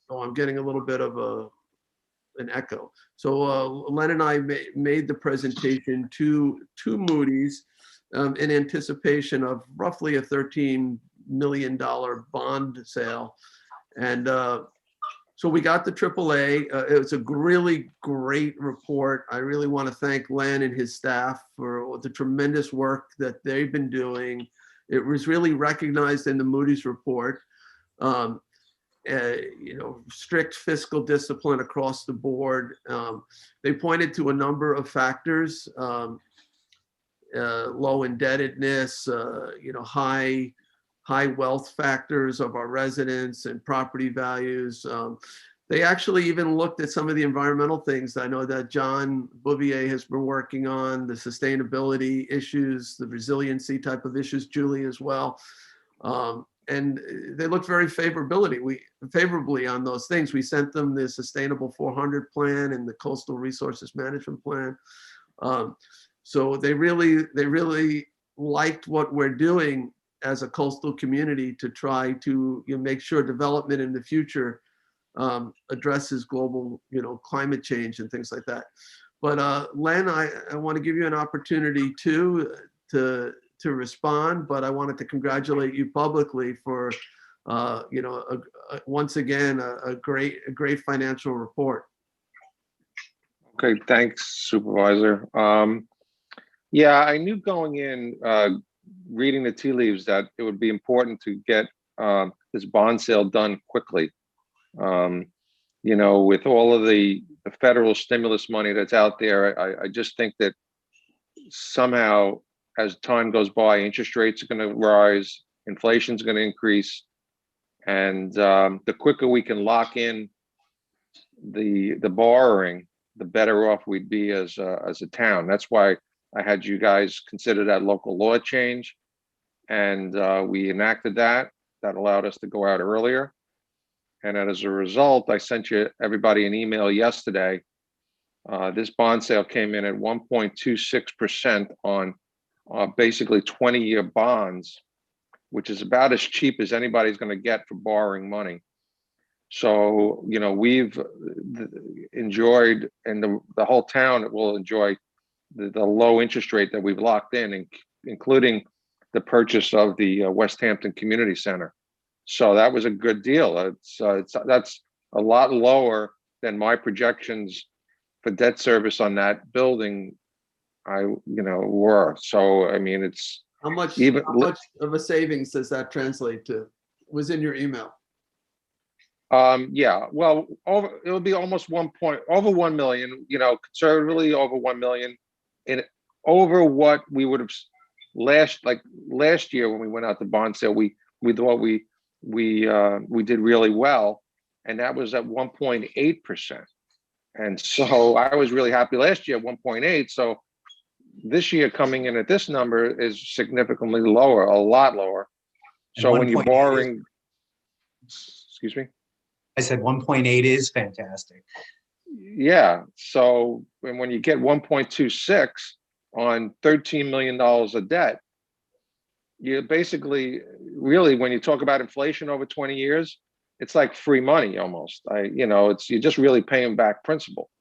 oh, I'm getting a little bit of an echo. So Len and I made the presentation to Moody's in anticipation of roughly a $13 million bond sale. And so we got the AAA. It was a really great report. I really want to thank Len and his staff for the tremendous work that they've been doing. It was really recognized in the Moody's report. Strict fiscal discipline across the board. They pointed to a number of factors, low indebtedness, high wealth factors of our residents and property values. They actually even looked at some of the environmental things. I know that John Bouvier has been working on the sustainability issues, the resiliency type of issues, Julie as well. And they looked very favorably on those things. We sent them the Sustainable 400 plan and the Coastal Resources Management plan. So they really liked what we're doing as a coastal community to try to make sure development in the future addresses global, climate change and things like that. But Len, I want to give you an opportunity to respond, but I wanted to congratulate you publicly for, once again, a great financial report. Okay, thanks, Supervisor. Yeah, I knew going in, reading the tea leaves, that it would be important to get this bond sale done quickly. With all of the federal stimulus money that's out there, I just think that somehow, as time goes by, interest rates are going to rise, inflation is going to increase, and the quicker we can lock in the borrowing, the better off we'd be as a town. That's why I had you guys consider that local law change, and we enacted that. that allowed us to go out earlier. And as a result, I sent everybody an email yesterday. This bond sale came in at 1.26% on basically 20-year bonds, which is about as cheap as anybody's going to get for borrowing money. So, you know, we've enjoyed, and the whole town will enjoy the low interest rate that we've locked in, including the purchase of the West Hampton Community Center. So that was a good deal. That's a lot lower than my projections for debt service on that building were. So, I mean, it's How much of a savings does that translate to? Was in your email. Yeah, well, it'll be almost over 1 million, you know, conservatively over 1 million, and over what we would have last year when we went out to bond sale, we thought we did really well, and that was at 1.8%. And so I was really happy last year at 1.8. So this year coming in at this number is significantly lower, a lot lower. So when you're borrowing, excuse me? I said 1.8 is fantastic. Yeah. So when you get 1.26 on $13 million of debt, you basically, really, when you talk about inflation over 20 years, it's like free money almost. You're just really paying back principal.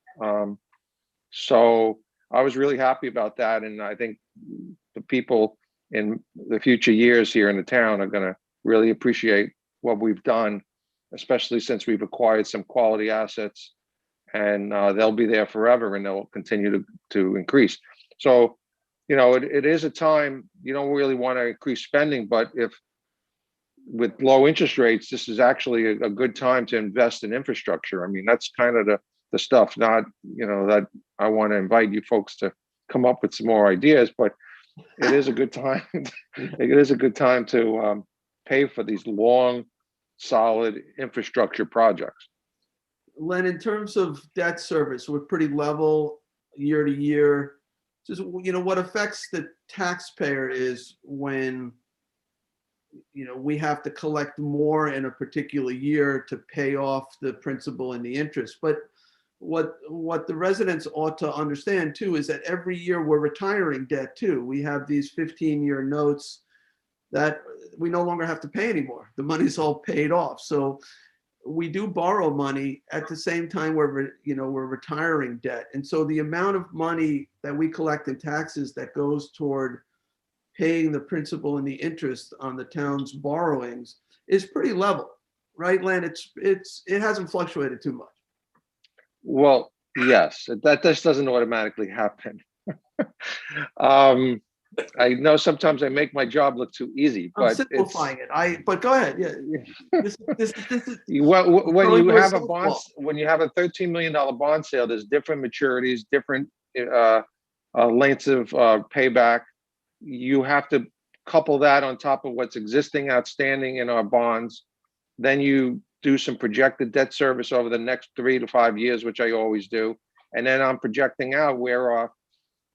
So I was really happy about that. And I think the people in the future years here in the town are going to really appreciate what we've done, especially since we've acquired some quality assets, and they'll be there forever and they'll continue to increase. So, you know, it is a time you don't really want to increase spending, but if with low interest rates, this is actually a good time to invest in infrastructure. I mean, that's kind of the stuff, not, you know, that I want to invite you folks to come up with some more ideas, but it is a good time. It is a good time to pay for these long, solid infrastructure projects. Len, in terms of debt service, we're pretty level year to year. Just, you know, what affects the taxpayer is when, you know, we have to collect more in a particular year to pay off the principal and the interest. But what the residents ought to understand too is that every year we're retiring debt too. We have these 15-year notes that we no longer have to pay anymore. The money's all paid off. So we do borrow money at the same time we're retiring debt. And so the amount of money that we collect in taxes that goes toward paying the principal and the interest on the town's borrowings is pretty level, right, Len? It hasn't fluctuated too much. Well, yes, that just doesn't automatically happen. I know sometimes I make my job look too easy, but I'm simplifying it. But go ahead. Yeah. This is when you have a bond, when you have a $13 million bond sale, there's different maturities, different lengths of payback. You have to couple that on top of what's existing outstanding in our bonds. Then you do some projected debt service over the next 3 to 5 years, which I always do. And then I'm projecting out where our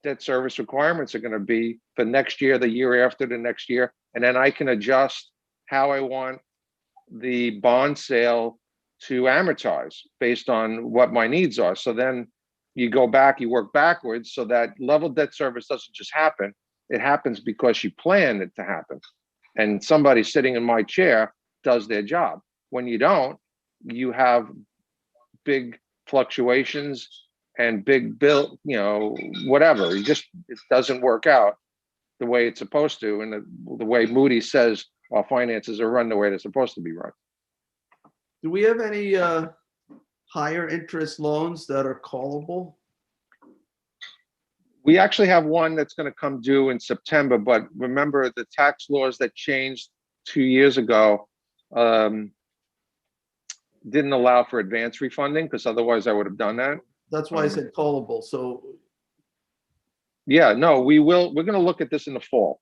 debt service requirements are going to be for next year, the year after, the next year. And then I can adjust how I want the bond sale to amortize based on what my needs are. So then you go back, you work backwards so that level debt service doesn't just happen. It happens because you plan it to happen. And somebody sitting in my chair does their job. When you don't, you have big fluctuations and big bill, you know, whatever. It doesn't work out the way it's supposed to. And the way Moody's says our finances are run the way they're supposed to be run. Do we have any higher interest loans that are callable? We actually have one that's going to come due in September, but remember the tax laws that changed 2 years ago didn't allow for advance refunding, because otherwise I would have done that. That's why I said callable. So yeah, no, we're going to look at this in the fall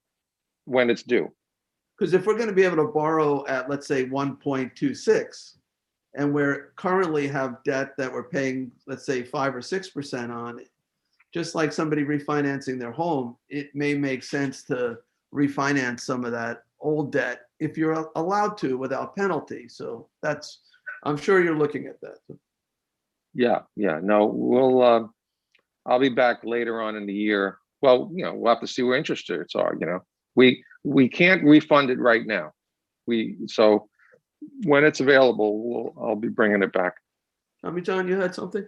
when it's due. Because if we're going to be able to borrow at, let's say, 1.26, and we're currently have debt that we're paying, let's say, 5 or 6% on, just like somebody refinancing their home, it may make sense to refinance some of that old debt if you're allowed to without penalty. So that's, I'm sure you're looking at that. Yeah, no, I'll be back later on in the year. Well, we'll have to see where interest rates are, we can't refund it right now. So when it's available, I'll be bringing it back. Tommy John, you had something?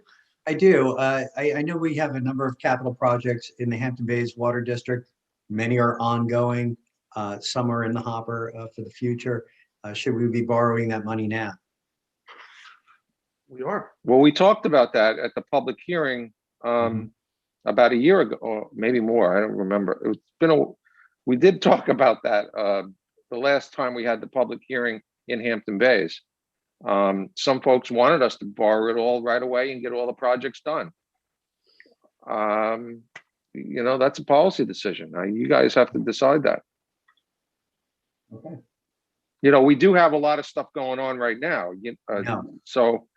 I do. I know we have a number of capital projects in the Hampton Bays Water District. Many are ongoing. Some are in the hopper for the future. Should we be borrowing that money now? We are. Well, we talked about that at the public hearing about a year ago, or maybe more. I don't remember. We did talk about that the last time we had the public hearing in Hampton Bays. Some folks wanted us to borrow it all right away and get all the projects done. That's a policy decision. You guys have to decide that. Okay. We do have a lot of stuff going on right now. So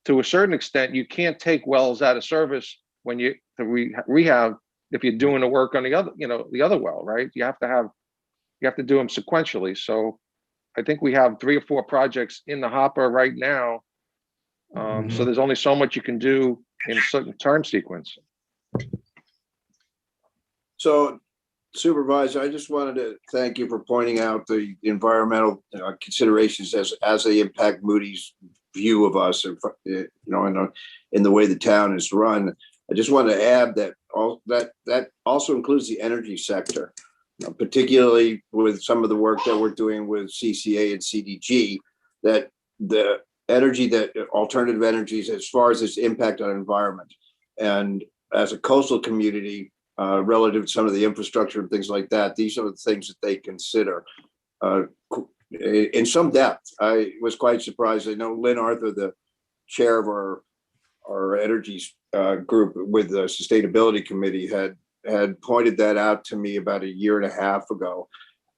to a certain extent, you can't take wells out of service when you rehab if you're doing the work on the other well, right? You have to do them sequentially. So I think we have 3 or 4 projects in the hopper right now. So there's only so much you can do in a certain time sequence. So Supervisor, I just wanted to thank you for pointing out the environmental considerations as they impact Moody's view of us, in the way the town is run. I just want to add that also includes the energy sector, particularly with some of the work that we're doing with CCA and CDG, that the alternative energies, as far as its impact on environment, and as a coastal community, relative to some of the infrastructure and things like that, these are the things that they consider in some depth. I was quite surprised. I know Lynn Arthur, the chair of our energy group with the sustainability committee, had pointed that out to me about a year and a half ago.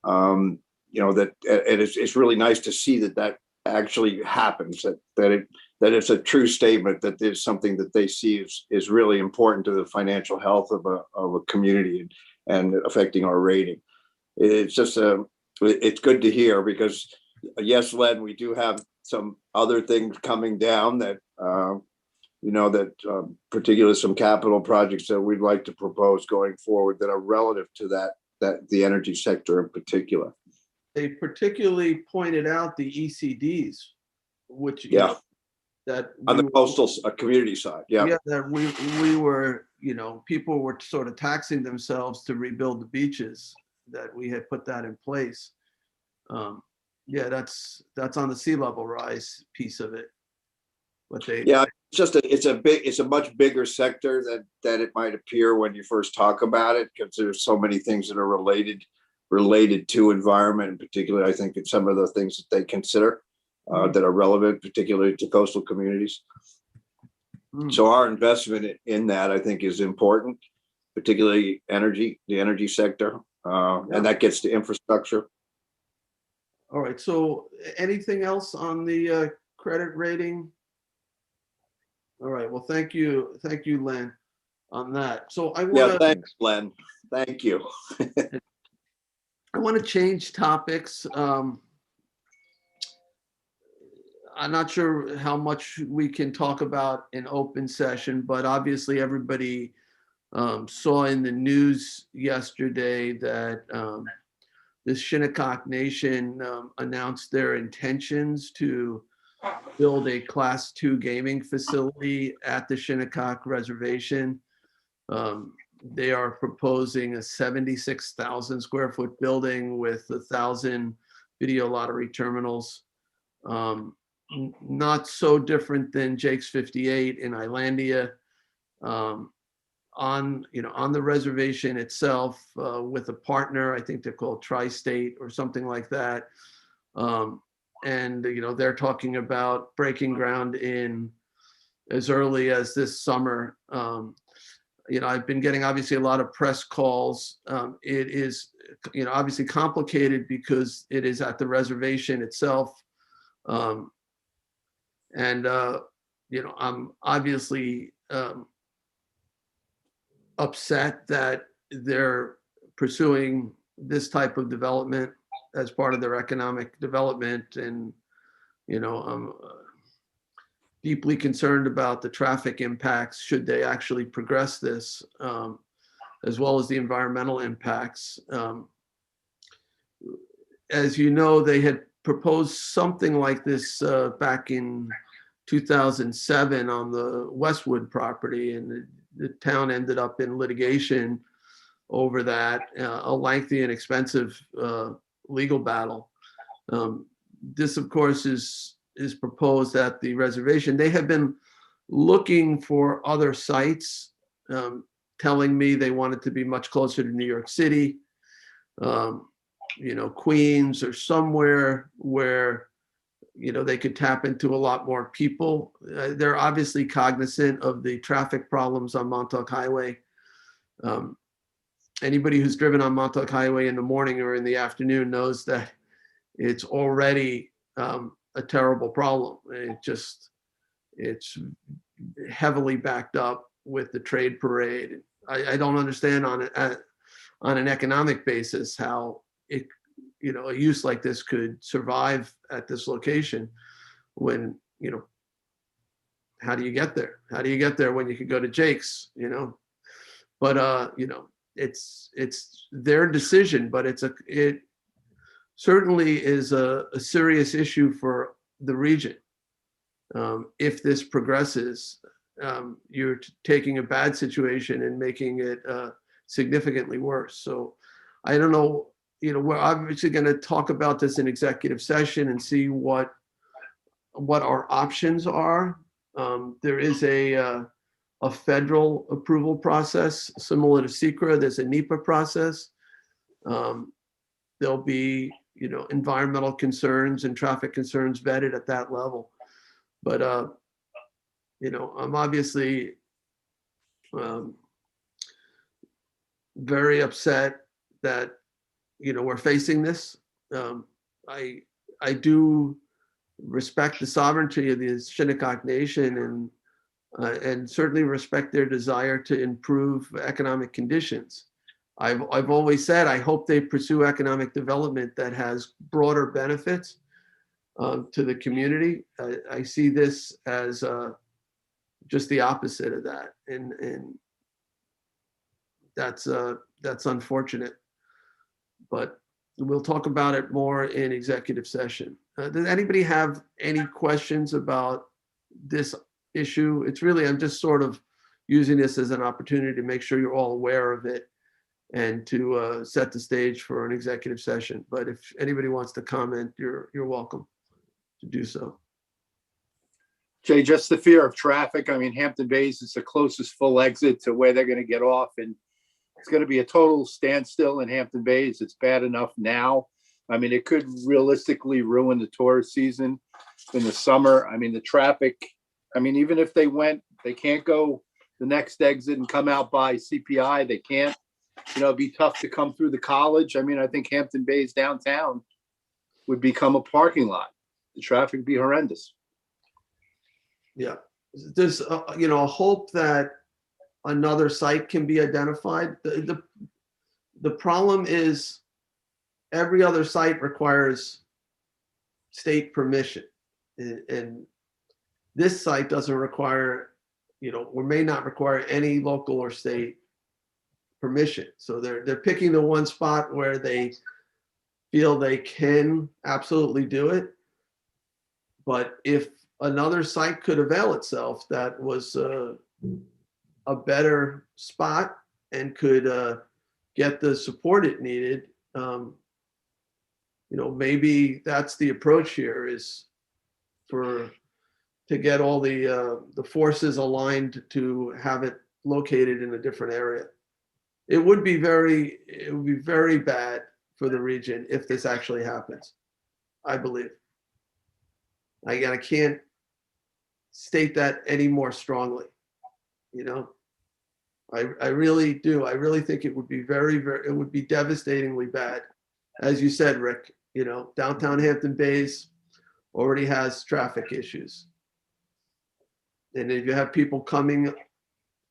That and it's really nice to see that actually happens, that it's a true statement, that there's something that they see is really important to the financial health of a community and affecting our rating. It's just it's good to hear, because yes, Len, we do have some other things coming down that particularly some capital projects that we'd like to propose going forward that are relative to that the energy sector in particular. They particularly pointed out the ECDs, which that on the coastal community side, that we were, people were sort of taxing themselves to rebuild the beaches, that we had put that in place. That's on the sea level rise piece of it. But it's a much bigger sector that it might appear when you first talk about it, because there's so many things that are related to environment, in particular. I think it's some of the things that they consider that are relevant, particularly to coastal communities. So our investment in that, I think, is important, particularly the energy sector, and that gets to infrastructure. All right. So anything else on the credit rating? All right. Well, thank you, Len, on that. So Thanks, Len. Thank you. I want to change topics. I'm not sure how much we can talk about in open session, but obviously everybody saw in the news yesterday that the Shinnecock Nation announced their intentions to build a Class 2 gaming facility at the Shinnecock Reservation. They are proposing a 76,000 square foot building with 1,000 video lottery terminals. Not so different than Jake's 58 in Islandia. On the reservation itself, with a partner, I think they're called Tri-State or something like that. And they're talking about breaking ground in as early as this summer. I've been getting obviously a lot of press calls. It is obviously complicated because it is at the reservation itself. I'm obviously upset that they're pursuing this type of development. as part of their economic development. And, I'm deeply concerned about the traffic impacts should they actually progress this, as well as the environmental impacts. As you know, they had proposed something like this back in 2007 on the Westwood property, and the town ended up in litigation over that, a lengthy and expensive legal battle. This, of course, is proposed at the reservation. They have been looking for other sites, telling me they wanted to be much closer to New York City, Queens, or somewhere where they could tap into a lot more people. They're obviously cognizant of the traffic problems on Montauk Highway. Anybody who's driven on Montauk Highway in the morning or in the afternoon knows that it's already a terrible problem. It's heavily backed up with the trade parade. I don't understand on an economic basis how a use like this could survive at this location when, how do you get there? How do you get there when you could go to Jake's, But, it's their decision, but it certainly is a serious issue for the region. If this progresses, you're taking a bad situation and making it significantly worse. So I don't know, we're obviously going to talk about this in executive session and see what our options are. There is a federal approval process similar to SECRA. There's a NEPA process. There'll be, environmental concerns and traffic concerns vetted at that level. But, I'm obviously very upset that, we're facing this. I do respect the sovereignty of the Shinnecock Nation and certainly respect their desire to improve economic conditions. I've always said I hope they pursue economic development that has broader benefits to the community. I see this as just the opposite of that, and that's unfortunate. But we'll talk about it more in executive session. Does anybody have any questions about this issue? It's really, I'm just sort of using this as an opportunity to make sure you're all aware of it and to set the stage for an executive session. But if anybody wants to comment, you're welcome to do so. Jay, just the fear of traffic. I mean, Hampton Bays is the closest full exit to where they're going to get off, and it's going to be a total standstill in Hampton Bays. It's bad enough now. I mean, it could realistically ruin the tourist season in the summer. I mean, the traffic, even if they went, they can't go the next exit and come out by CPI. They can't, it'd be tough to come through the college. I think Hampton Bays downtown would become a parking lot. The traffic would be horrendous. Yeah. There's, a hope that another site can be identified. The problem is every other site requires state permission, and this site doesn't require, or may not require any local or state permission. So they're picking the one spot where they feel they can absolutely do it. But if another site could avail itself that was a better spot and could get the support it needed, maybe that's the approach here, is to get all the forces aligned to have it located in a different area. It would be very bad for the region if this actually happens, I believe. I can't state that any more strongly. I really do. I really think it would be it would be devastatingly bad. As you said, Rick, downtown Hampton Bays already has traffic issues. And if you have people coming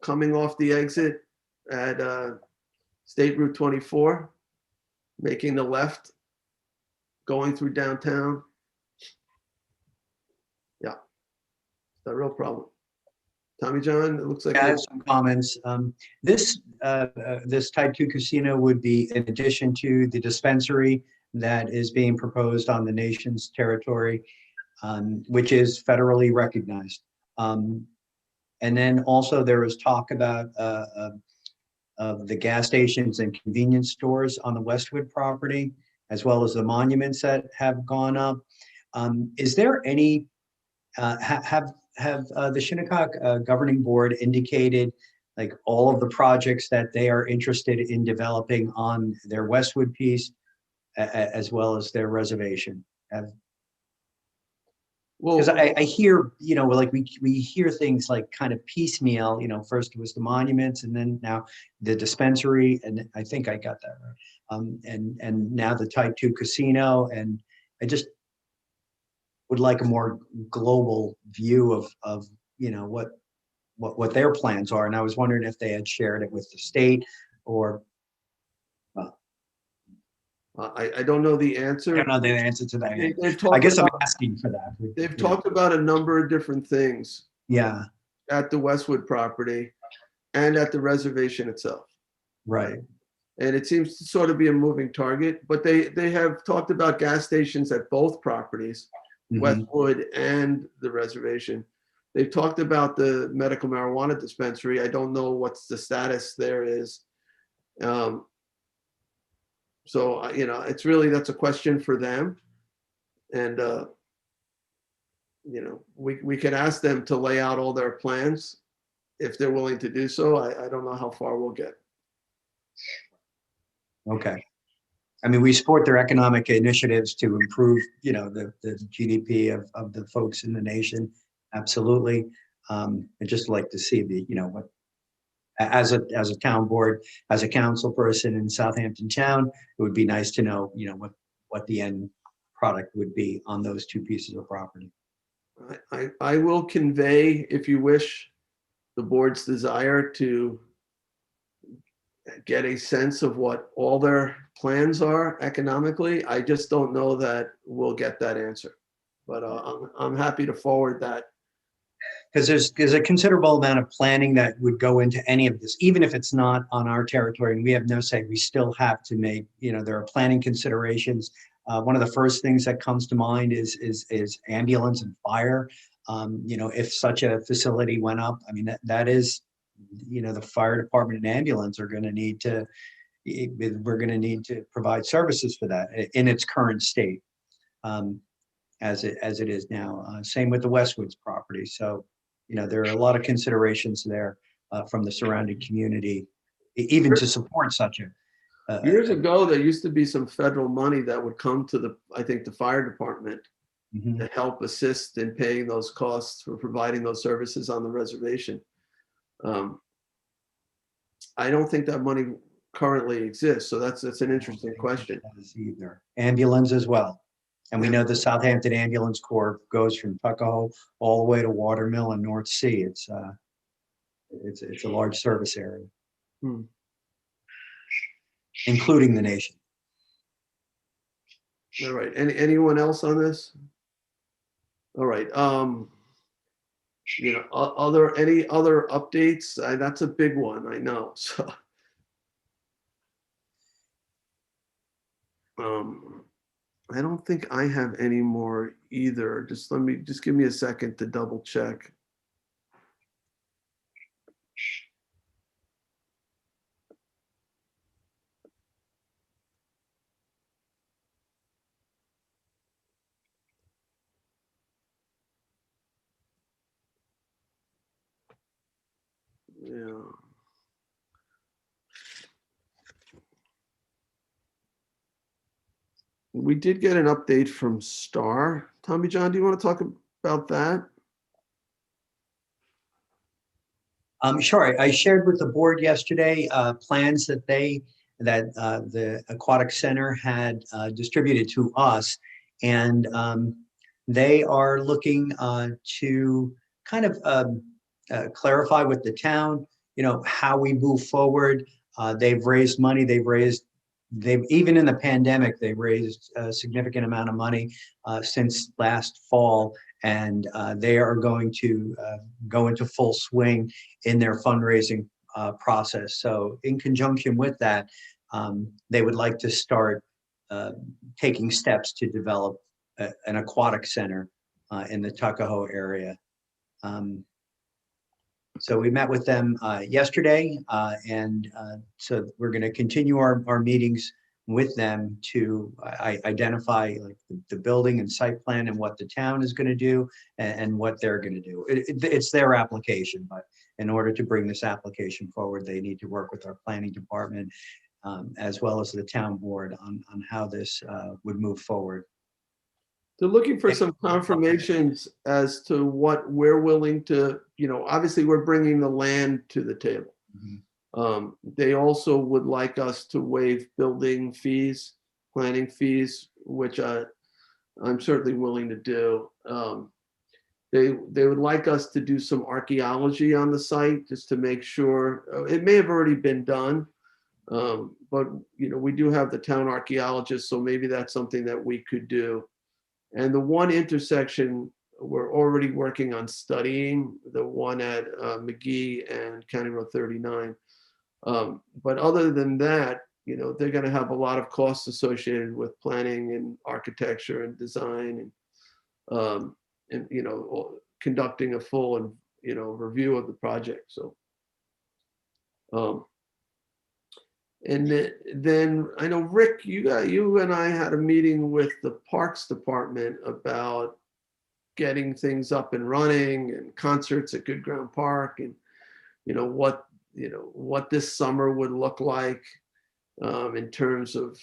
off the exit at State Route 24, making the left going through downtown. Yeah, it's a real problem. Tommy John, it looks like. I have some comments. This type 2 casino would be in addition to the dispensary that is being proposed on the nation's territory, which is federally recognized. And then also there was talk about of the gas stations and convenience stores on the Westwood property, as well as the monuments that have gone up. Is there any, have the Shinnecock Governing Board indicated like all of the projects that they are interested in developing on their Westwood piece, as well as their reservation? Well, Because I hear, you know, like we hear things like kind of piecemeal, you know, first it was the monuments and then now the dispensary, and I think I got that right. And now the type 2 casino, and I just would like a more global view of you know, what their plans are. And I was wondering if they had shared it with the state or. I don't know the answer. I don't know the answer to that. They've I guess I'm about, asking for that. they've Yeah. talked about a number of different things Yeah, at the Westwood property and at the reservation itself. right. And it seems to sort of be a moving target, but they have talked about gas stations at both properties, Mhm. Westwood and the reservation. They've talked about the medical marijuana dispensary. I don't know what's the status there is. So, you know, it's really, that's a question for them. And, you know, we can ask them to lay out all their plans if they're willing to do so. I don't know how far we'll get. Okay. I mean, we support their economic initiatives to improve, you know, the GDP of the folks in the nation. Absolutely. I'd just like to see the, you know, what, as a town board, as a council person in Southampton town, it would be nice to know, you know, what the end product would be on those two pieces of property. I will convey, if you wish, the board's desire to get a sense of what all their plans are economically. I just don't know that we'll get that answer, but I'm happy to forward that. Because there's a considerable amount of planning that would go into any of this, even if it's not on our territory and we have no say, we still have to make, you know, there are planning considerations. One of the first things that comes to mind is ambulance and fire. You know, if such a facility went up, I mean, that is, you know, the fire department and ambulance are going to need to, we're going to need to provide services for that in its current state, as it is now. Same with the Westwoods property. So, you know, there are a lot of considerations there from the surrounding community, even to support such a. Years ago, there used to be some federal money that would come to I think the fire department to help assist in paying those costs for providing those services on the reservation. I don't think that money currently exists, so that's an interesting question. Either ambulance as well. And we know the Southampton Ambulance Corps goes from Tuckahoe all the way to Watermill and North Sea. It's a large service area, including the nation. All right. Anyone else on this? All right. You know, are there any other updates? That's a big one, I know. So, I don't think I have any more either. Just give me a second to double check. Yeah. We did get an update from Star. Tommy John, do you want to talk about that? Sure. I shared with the board yesterday plans that the Aquatic Center had distributed to us, and they are looking to kind of clarify with the town, you know, how we move forward. They've raised money. They've raised they've, even in the pandemic, they raised a significant amount of money since last fall, and they are going to go into full swing in their fundraising process. So in conjunction with that, they would like to start taking steps to develop an aquatic center in the Tuckahoe area. So we met with them yesterday, and so we're going to continue our meetings with them to identify like the building and site plan and what the town is going to do and what they're going to do. It's their application, but in order to bring this application forward, they need to work with our planning department as well as the town board on how this would move forward. They're looking for some confirmations as to what we're willing to, obviously we're bringing the land to the table. They also would like us to waive building fees, planning fees, which I'm certainly willing to do. They would like us to do some archaeology on the site just to make sure, it may have already been done, but we do have the town archaeologist, so maybe that's something that we could do. And the one intersection we're already working on studying, the one at McGee and County Road 39. But other than that, they're going to have a lot of costs associated with planning and architecture and design and conducting a full review of the project. So, and then I know, Rick, you and I had a meeting with the Parks Department about getting things up and running and concerts at Good Ground Park, and what this summer would look like in terms of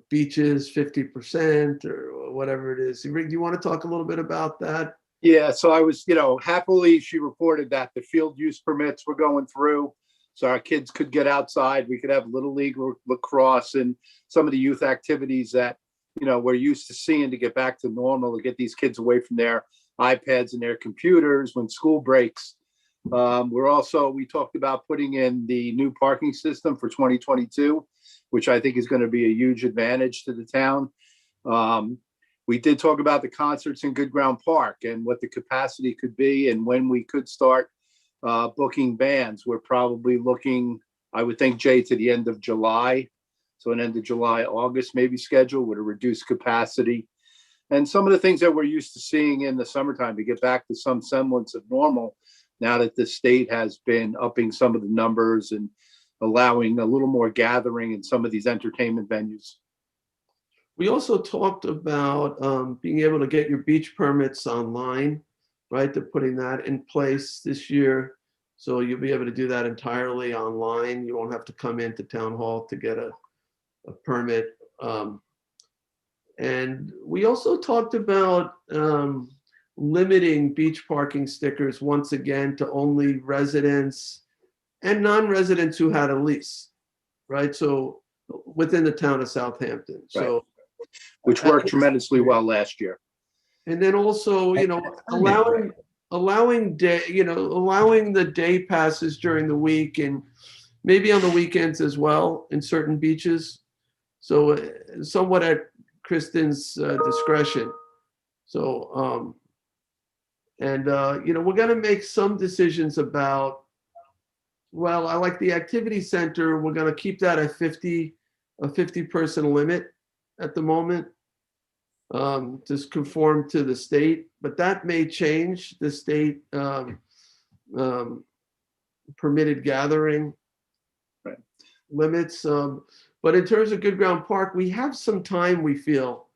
beaches 50% or whatever it is. Rick, do you want to talk a little bit about that? Yeah, so I was, happily she reported that the field use permits were going through. So our kids could get outside. We could have Little League lacrosse and some of the youth activities that, we're used to seeing to get back to normal, to get these kids away from their iPads and their computers when school breaks. We talked about putting in the new parking system for 2022, which I think is going to be a huge advantage to the town. We did talk about the concerts in Good Ground Park and what the capacity could be and when we could start booking bands. We're probably looking, I would think, Jay, to the end of July. So an end of July, August maybe schedule with a reduced capacity. And some of the things that we're used to seeing in the summertime to get back to some semblance of normal now that the state has been upping some of the numbers and allowing a little more gathering in some of these entertainment venues. We also talked about being able to get your beach permits online, right? They're putting that in place this year. So you'll be able to do that entirely online. You won't have to come into town hall to get a permit. And we also talked about limiting beach parking stickers once again to only residents and non-residents who had a lease, right? So within the town of Southampton. Right. So, which worked tremendously well last year. and then also, allowing the day passes during the week and maybe on the weekends as well in certain beaches. So somewhat at Kristen's discretion. So, we're going to make some decisions about, well, I like the activity center. We're going to keep that at 50 person limit at the moment, to conform to the state, but that may change. The state permitted gathering limits. But in terms of Good Ground Park, we have some time, we feel,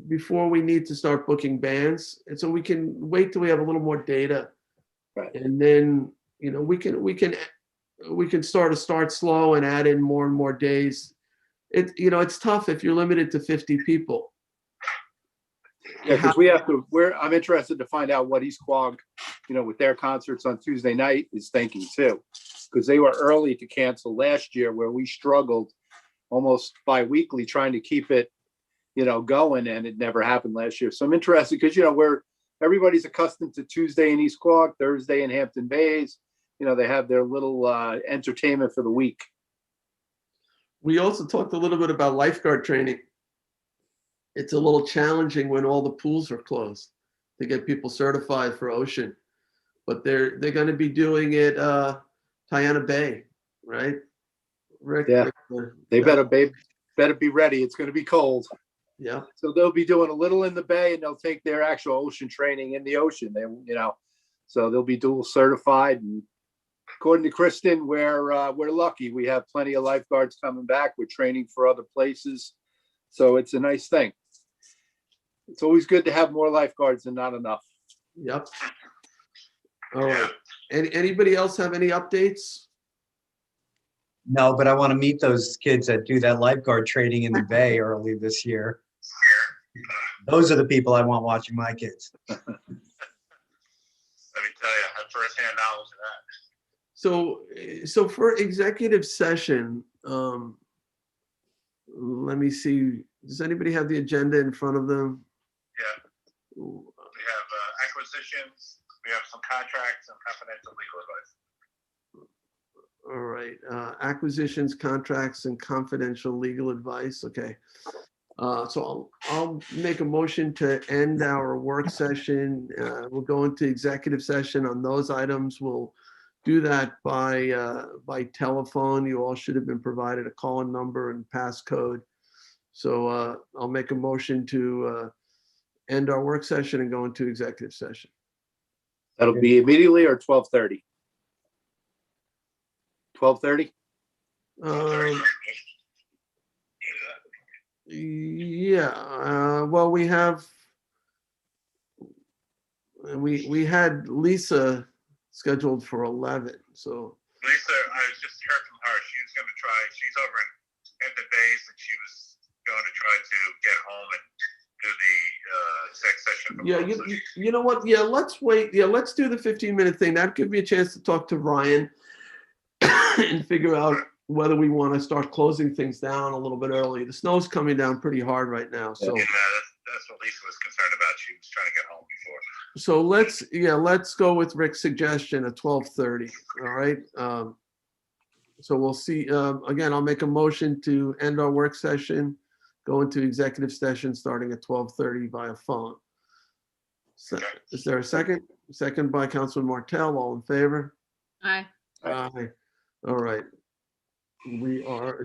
before we need to start booking bands. And so we can wait till we have a little more data. Right. And then, we can start slow and add in more and more days. It's tough if you're limited to 50 people. Yeah, because I'm interested to find out what East Quogue, with their concerts on Tuesday night is thinking too. Because they were early to cancel last year, where we struggled almost bi-weekly trying to keep it, going, and it never happened last year. So I'm interested because, everybody's accustomed to Tuesday in East Quogue, Thursday in Hampton Bays. They have their little entertainment for the week. We also talked a little bit about lifeguard training. It's a little challenging when all the pools are closed to get people certified for ocean. But they're going to be doing it Tiana Bay, right? Rick? Yeah. They better be ready. It's going to be cold. Yeah. So they'll be doing a little in the bay and they'll take their actual ocean training in the ocean. So they'll be dual certified. And according to Kristen, we're lucky. We have plenty of lifeguards coming back. We're training for other places. So it's a nice thing. It's always good to have more lifeguards than not enough. Yep. All right. Anybody else have any updates? No, but I want to meet those kids that do that lifeguard training in the bay early this year. Those are the people I want watching my kids. Let me tell you, I have firsthand knowledge of that. So for executive session, let me see. Does anybody have the agenda in front of them? Yeah, we have acquisitions, we have some contracts and confidential legal advice. All right, acquisitions, contracts, and confidential legal advice. Okay. So I'll make a motion to end our work session. We'll go into executive session on those items. We'll do that by telephone. You all should have been provided a call-in number and passcode. So I'll make a motion to end our work session and go into executive session. That'll be immediately or 12:30? 12:30? Yeah, well, we had Lisa scheduled for 11, so. Lisa, I just heard from her, she's gonna try, she's over in the base and she was going to try to get home and do the exec session. from Yeah, home. you know what? Yeah, let's wait. Yeah, let's do the 15-minute thing. That'd give me a chance to talk to Ryan and figure out whether we want to start closing things down a little bit early. The snow's coming down pretty hard right now, so. Yeah, that's what Lisa was concerned about. She was trying to get home before. So let's go with Rick's suggestion at 12:30, all right? So we'll see, again, I'll make a motion to end our work session, go into executive session starting at 12:30 via phone. So, is there a second? Second by Councilman Martell, all in favor? Aye. Aye. All right. We are